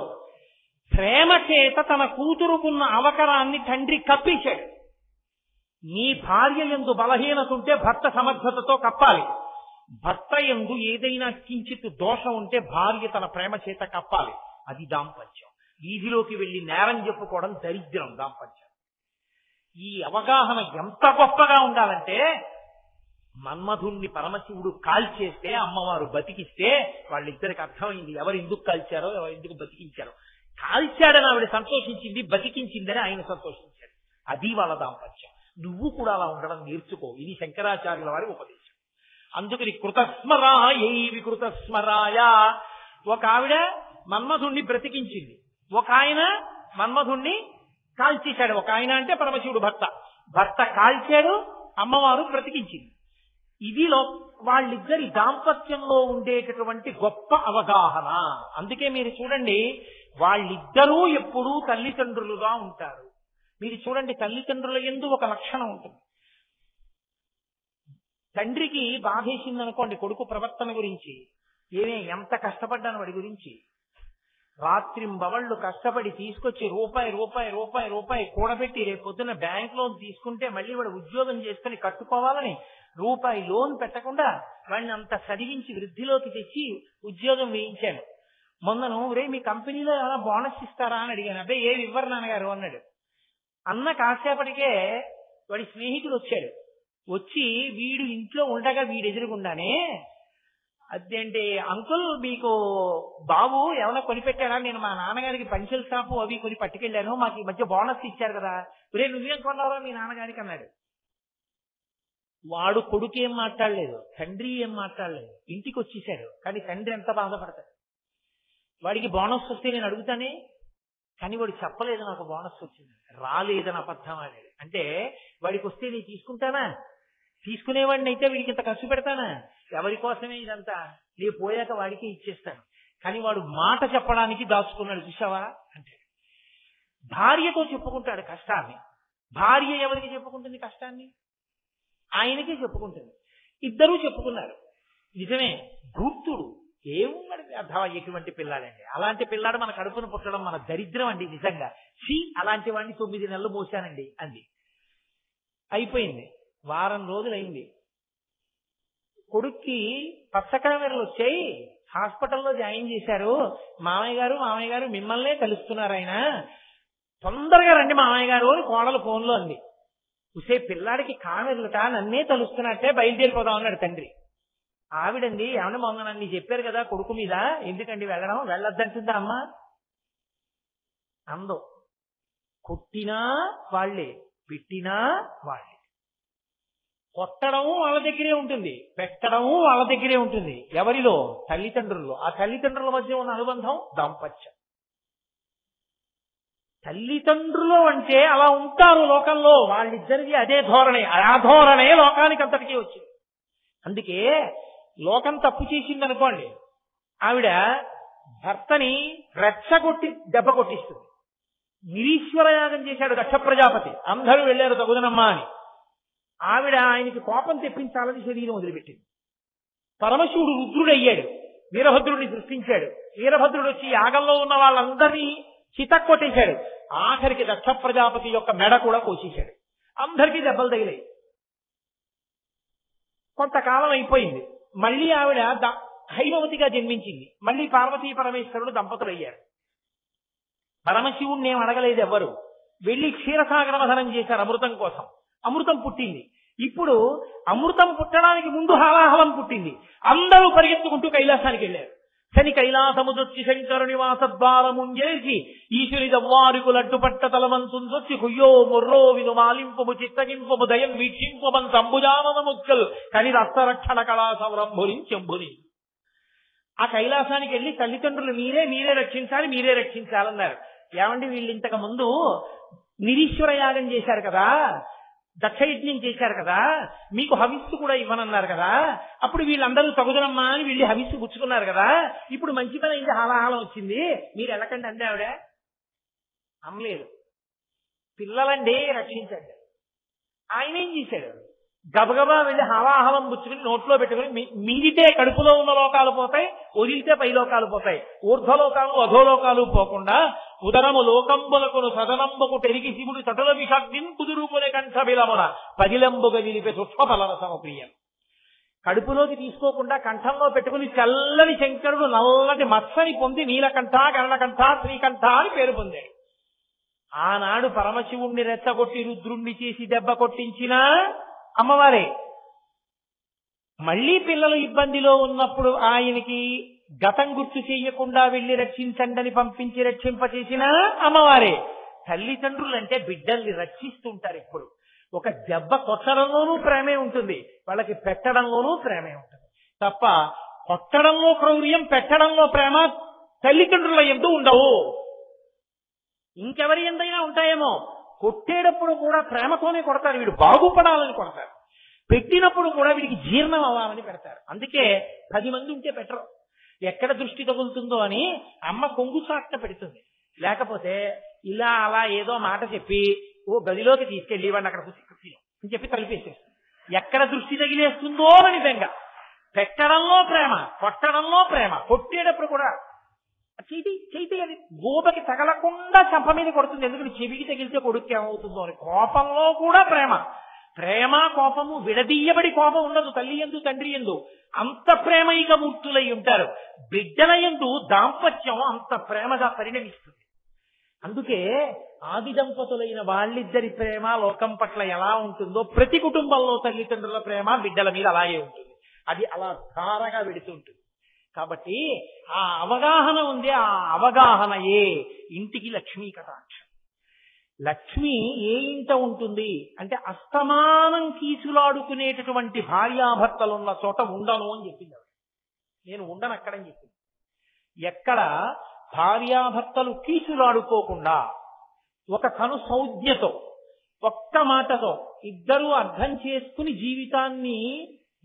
ప్రేమ చేత తన కూతురుకున్న అవకరాన్ని తండ్రి కప్పించాడు. నీ భార్య యందు బలహీనత ఉంటే భర్త సమర్థతతో కప్పాలి, భర్త యందు ఏదైనా కించిత్ దోషం ఉంటే భార్య తన ప్రేమ చేత కప్పాలి. అది దాంపత్యం. వీధిలోకి వెళ్లి నేరం చెప్పుకోవడం దరిద్రం. దాంపత్యం ఈ అవగాహన ఎంత గొప్పగా ఉండాలంటే మన్మధుణ్ణి పరమశివుడు కాల్చేస్తే అమ్మవారు బతికిస్తే వాళ్ళిద్దరికి అర్థమైంది ఎవరు ఎందుకు కాల్చారో ఎవరు ఎందుకు బతికించారో. కాల్చాడని ఆవిడ సంతోషించింది, బతికించిందని ఆయన సంతోషించాడు. అది వాళ్ళ దాంపత్యం. నువ్వు కూడా అలా ఉండడం నేర్చుకో. ఇది శంకరాచార్యుల వారి ఉపదేశం. అందుకని కృతస్మరాయ వికృతస్మరాయ. ఒక ఆవిడ మన్మధుణ్ణి బ్రతికించింది, ఒక ఆయన మన్మధుణ్ణి కాల్చేశాడు. ఒక ఆయన అంటే పరమశివుడు భర్త కాల్చాడు, అమ్మవారు బ్రతికించింది. ఇది వాళ్ళిద్దరి దాంపత్యంలో ఉండేటటువంటి గొప్ప అవగాహన. అందుకే మీరు చూడండి, వాళ్ళిద్దరూ ఎప్పుడూ తల్లిదండ్రులుగా ఉంటారు. మీరు చూడండి, తల్లిదండ్రుల యందు ఒక లక్షణం ఉంటుంది. తండ్రికి బాధేసిందనుకోండి కొడుకు ప్రవర్తన గురించి, ఎంత కష్టపడ్డాను వాడి గురించి, రాత్రింబవళ్ళు కష్టపడి తీసుకొచ్చి రూపాయి కూడబెట్టి రేపు పొద్దున్న బ్యాంక్ లోన్ తీసుకుంటే మళ్ళీ వాడు ఉద్యోగం చేసుకుని కట్టుకోవాలని రూపాయి లోన్ పెట్టకుండా వాడిని అంత చదివించి వృద్ధిలోకి తెచ్చి ఉద్యోగం వేయించాను. మొన్నను మీ కంపెనీలో ఏమైనా బోనస్ ఇస్తారా అని అడిగాను. అబ్బాయి ఏమి ఇవ్వరు నాన్నగారు అన్నాడు. అన్న కాసేపటికే వాడి స్నేహితుడు వచ్చాడు. వచ్చి వీడు ఇంట్లో ఉండగా వీడు ఎదురుగుండానే, అదేంటి అంకుల్ మీకు బాబు ఏమైనా కొనిపెట్టారా, నేను మా నాన్నగారికి పంచెల షాపు అవి కొని పట్టుకెళ్ళాను, మాకు ఈ మధ్య బోనస్ ఇచ్చారు కదా, నువ్వేం కొన్నావా మీ నాన్నగారికి అన్నాడు. వాడు కొడుకు ఏం మాట్లాడలేదు, తండ్రి ఏం మాట్లాడలేదు, ఇంటికి వచ్చేసాడు. కానీ తండ్రి ఎంత బాధపడతాడు. వాడికి బోనస్ వస్తే నేను అడుగుతానే, కానీ వాడు చెప్పలేదు నాకు బోనస్ వచ్చింది, రాలేదని అబద్ధం ఆడాడు. అంటే వాడికి వస్తే నేను తీసుకుంటానా, తీసుకునేవాడిని అయితే వీడికి ఇంత ఖర్చు పెడతానా, ఎవరి కోసమే ఇదంతా, నేను పోయాక వాడికి ఇచ్చేస్తాను. కానీ వాడు మాట చెప్పడానికి దాచుకున్నాడు, చూసావా అంటే. భార్యతో చెప్పుకుంటాడు కష్టాన్ని. భార్య ఎవరికి చెప్పుకుంటుంది కష్టాన్ని? ఆయనకే చెప్పుకుంటుంది. ఇద్దరూ చెప్పుకున్నారు. నిజమే, ధూర్తుడు ఏమున్నాడు అర్థం ఎటువంటి పిల్లాడండి. అలాంటి పిల్లాడు మన కడుపును పుట్టడం మన దరిద్రం అండి నిజంగా. అలాంటి వాడిని 9 నెలలు మోసానండి అంది. అయిపోయింది, వారం రోజులైంది. కొడుక్కి పచ్చకామెరలు వచ్చాయి, హాస్పిటల్లో జాయిన్ చేశారు. మామయ్య గారు మిమ్మల్నే కలుస్తున్నారు, ఆయన తొందరగా రండి మామయ్య గారు అని కోడలు ఫోన్లో అంది. ఉసే పిల్లాడికి కామెరలుట, నన్నే తలుస్తున్నట్టే, బయలుదేరిపోదాం అన్నాడు తండ్రి. ఆవిడండి, ఏమన్నా మొన్న నన్ను చెప్పారు కదా కొడుకు మీద, ఎందుకండి వెళ్ళడం, వెళ్ళొద్దంటుందా అమ్మ అందో. కొట్టినా వాళ్ళే, పెట్టినా వాళ్ళే. కొట్టడం వాళ్ళ దగ్గరే ఉంటుంది, పెట్టడం వాళ్ళ దగ్గరే ఉంటుంది. ఎవరిలో? తల్లిదండ్రుల్లో. ఆ తల్లిదండ్రుల మధ్య ఉన్న అనుబంధం దాంపత్యం. తల్లిదండ్రులు అంటే అలా ఉంటారు లోకంలో, వాళ్ళిద్దరిది అదే ధోరణి. ఆ ధోరణే లోకానికి అంతటికీ వచ్చింది. అందుకే లోకం తప్పు చేసిందనుకోండి, ఆవిడ భర్తని రెచ్చగొట్టి దెబ్బ కొట్టిస్తుంది. నిరీశ్వర యాగం చేశాడు దక్ష ప్రజాపతి, అందరూ వెళ్ళారు తగుదనమ్మా అని. ఆవిడ ఆయనకి కోపం తెప్పించాలని శరీరం వదిలిపెట్టింది. పరమశివుడు రుద్రుడయ్యాడు, వీరభద్రుడిని సృష్టించాడు. వీరభద్రుడు వచ్చి యాగంలో ఉన్న వాళ్ళందరినీ చితక్కొట్టేశాడు. ఆఖరికి దక్ష ప్రజాపతి యొక్క మెడ కూడా కోసేశాడు. అందరికీ దెబ్బలు తగిలాయి. కొంతకాలం అయిపోయింది, మళ్ళీ ఆవిడ హైమవతిగా జన్మించింది. మళ్ళీ పార్వతీ పరమేశ్వరుడు దంపతులయ్యారు. పరమశివుణ్ణి ఏం అడగలేదు ఎవ్వరు. వెళ్లి క్షీరసాగర మథనం చేశారు అమృతం కోసం. అమృతం పుట్టింది. ఇప్పుడు అమృతం పుట్టడానికి ముందు హాలాహలం పుట్టింది. అందరూ పరిగెత్తుకుంటూ కైలాసానికి వెళ్ళారు. శని కైలాసముదొచ్చి శంకరుని వాసద్వారముంజేసి ఈశ్వరి దవ్వారుకులు అడ్డుపట్ట తలమంతుందొచ్చి కుయ్యో మొర్రో విను మాలింపము చిత్తగింపము దయం వీక్షింపమన్ సంభుజానముక్కలు కని రక్తరక్షణ కళా సంరంభురించెంబుని. ఆ కైలాసానికి వెళ్ళి తల్లిదండ్రులు మీరే రక్షించాలన్నారు. ఏమండి, వీళ్ళు ఇంతకు ముందు నిరీశ్వర యాగం చేశారు కదా, దక్షయజ్ఞం చేశారు కదా, మీకు హవిస్సు కూడా ఇవ్వనన్నారు కదా, అప్పుడు వీళ్ళందరూ తగుదనమ్మా అని వీళ్ళు హవిస్సు పుచ్చుకున్నారు కదా, ఇప్పుడు మంచి పని అయింది, హాలాహలం వచ్చింది, మీరు వెళ్ళకండి అంటే ఆవిడ అమ్మలేదు. పిల్లలండి రక్షించండి. ఆయన ఏం చేశాడు? గబగబా వెళ్ళి హవాహవం పుచ్చుకుని నోట్లో పెట్టుకుని, మీదితే కడుపులో ఉన్న లోకాలు పోతాయి, వదిలితే పై లోకాలు పోతాయి, ఊర్ధ్వలోకాలు అధోలోకాలు పోకుండా ఉదరము లోకంబులకును సదనంబకు పెరిగి శివుడు తటుల విషాగ్నిన్ కుదురుకునే కంఠబిలమున పదిలంబుగా నిలిపే సూక్ష్మ ఫలరసమ ప్రియం. కడుపులోకి తీసుకోకుండా కంఠంలో పెట్టుకుని చల్లని శంకరుడు నల్లటి మత్సని పొంది నీలకంఠ, గరణకంఠ, శ్రీకంఠ అని పేరు పొందాడు. ఆనాడు పరమశివుణ్ణి రెచ్చగొట్టి రుద్రుణ్ణి చేసి దెబ్బ కొట్టించిన అమ్మవారే. మళ్ళీ పిల్లలు ఇబ్బందిలో ఉన్నప్పుడు ఆయనకి గతం గుర్తు చేయకుండా వెళ్లి రక్షించండి అని పంపించి రక్షింపచేసిన అమ్మవారే. తల్లిదండ్రులు అంటే బిడ్డల్ని రక్షిస్తుంటారు. ఎప్పుడు ఒక దెబ్బ కొట్టడంలోనూ ప్రేమే ఉంటుంది, వాళ్ళకి పెట్టడంలోనూ ప్రేమే ఉంటుంది తప్ప కొట్టడంలో క్రౌర్యం, పెట్టడంలో ప్రేమ తల్లిదండ్రుల యందు ఉండవు. ఇంకెవరి ఎందైనా ఉంటాయేమో. కొట్టేటప్పుడు కూడా ప్రేమతోనే కొడతారు, వీడు బాగుపడాలని కొడతారు. పెట్టినప్పుడు కూడా వీడికి జీర్ణం అవ్వాలని పెడతారు. అందుకే 10 మంది ఉంటే పెట్టరు. ఎక్కడ దృష్టి తగులుతుందో అని అమ్మ కొంగు చాట్న పెడుతుంది. లేకపోతే ఇలా అలా ఏదో మాట చెప్పి ఓ గదిలోకి తీసుకెళ్లి వాడిని అక్కడ కూర్చి అని చెప్పి తలిపేసేస్తుంది. ఎక్కడ దృష్టి తగిలేస్తుందో అని బెంగ. పెట్టడంలో ప్రేమ, కొట్టడంలో ప్రేమ. కొట్టేటప్పుడు కూడా చేతి అది గోపకి తగలకుండా చంప మీద కొడుతుంది. ఎందుకంటే చెవికి తగిలితే కొడుకు ఏమవుతుందో అని. కోపంలో కూడా ప్రేమ. ప్రేమ కోపము విడదీయబడి కోపం ఉండదు తల్లి యందు తండ్రి యందు. అంత ప్రేమైక మూర్తులై ఉంటారు. బిడ్డల యందు దాంపత్యం అంత ప్రేమగా పరిణమిస్తుంది. అందుకే ఆది దంపతులైన వాళ్ళిద్దరి ప్రేమ లోకం పట్ల ఎలా ఉంటుందో ప్రతి కుటుంబంలో తల్లిదండ్రుల ప్రేమ బిడ్డల మీద అలాగే ఉంటుంది. అది అలా ధారగా వెడుతుంటుంది. కాబట్టి ఆ అవగాహన ఉంది. ఆ అవగాహనయే ఇంటికి లక్ష్మీ కటాక్షం. లక్ష్మి ఏ ఇంట ఉంటుంది అంటే అస్తమానం కీసులాడుకునేటటువంటి భార్యాభర్తలున్న చోట ఉండను అని చెప్పింది. నేను ఉండను అక్కడని చెప్పింది. ఎక్కడ భార్యాభర్తలు కీసులాడుకోకుండా ఒక కను సౌజ్ఞతో ఒక్క మాటతో ఇద్దరూ అర్థం చేసుకుని జీవితాన్ని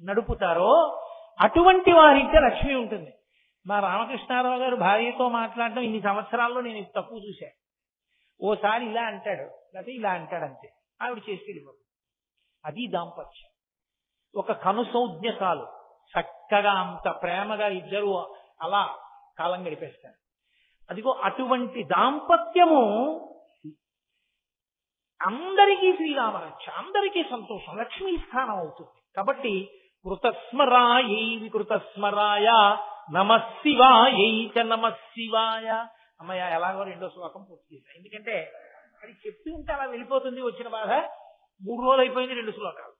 నడుపుతారో అటువంటి వారింటే లక్ష్మి ఉంటుంది. మా రామకృష్ణారావు గారు భార్యతో మాట్లాడడం ఇన్ని సంవత్సరాల్లో నేను తక్కువ చూశాను. ఓసారి ఇలా అంటాడు, లేకపోతే ఇలా అంటాడు, అంతే. ఆవిడ చేసుకెళ్ళిపోతుంది. అది దాంపత్యం. ఒక కను సౌజ్ఞ చాలు, చక్కగా అంత ప్రేమగా ఇద్దరు అలా కాలం గడిపేస్తారు. అదిగో అటువంటి దాంపత్యము అందరికీ శ్రీరామరక్ష, అందరికీ సంతోషం, లక్ష్మీ స్థానం అవుతుంది. కాబట్టి కృతస్మరాయై వికృతస్మరాయ నమశివాయై చ నమశివాయ. అమ్మయ్య ఎలాగో 2వ శ్లోకం పూర్తి చేశాను. ఎందుకంటే అది చెప్తూ ఉంటే అలా వెళ్ళిపోతుంది. వచ్చిన బాధ 3 రోజులు అయిపోయింది, 2 శ్లోకాలు.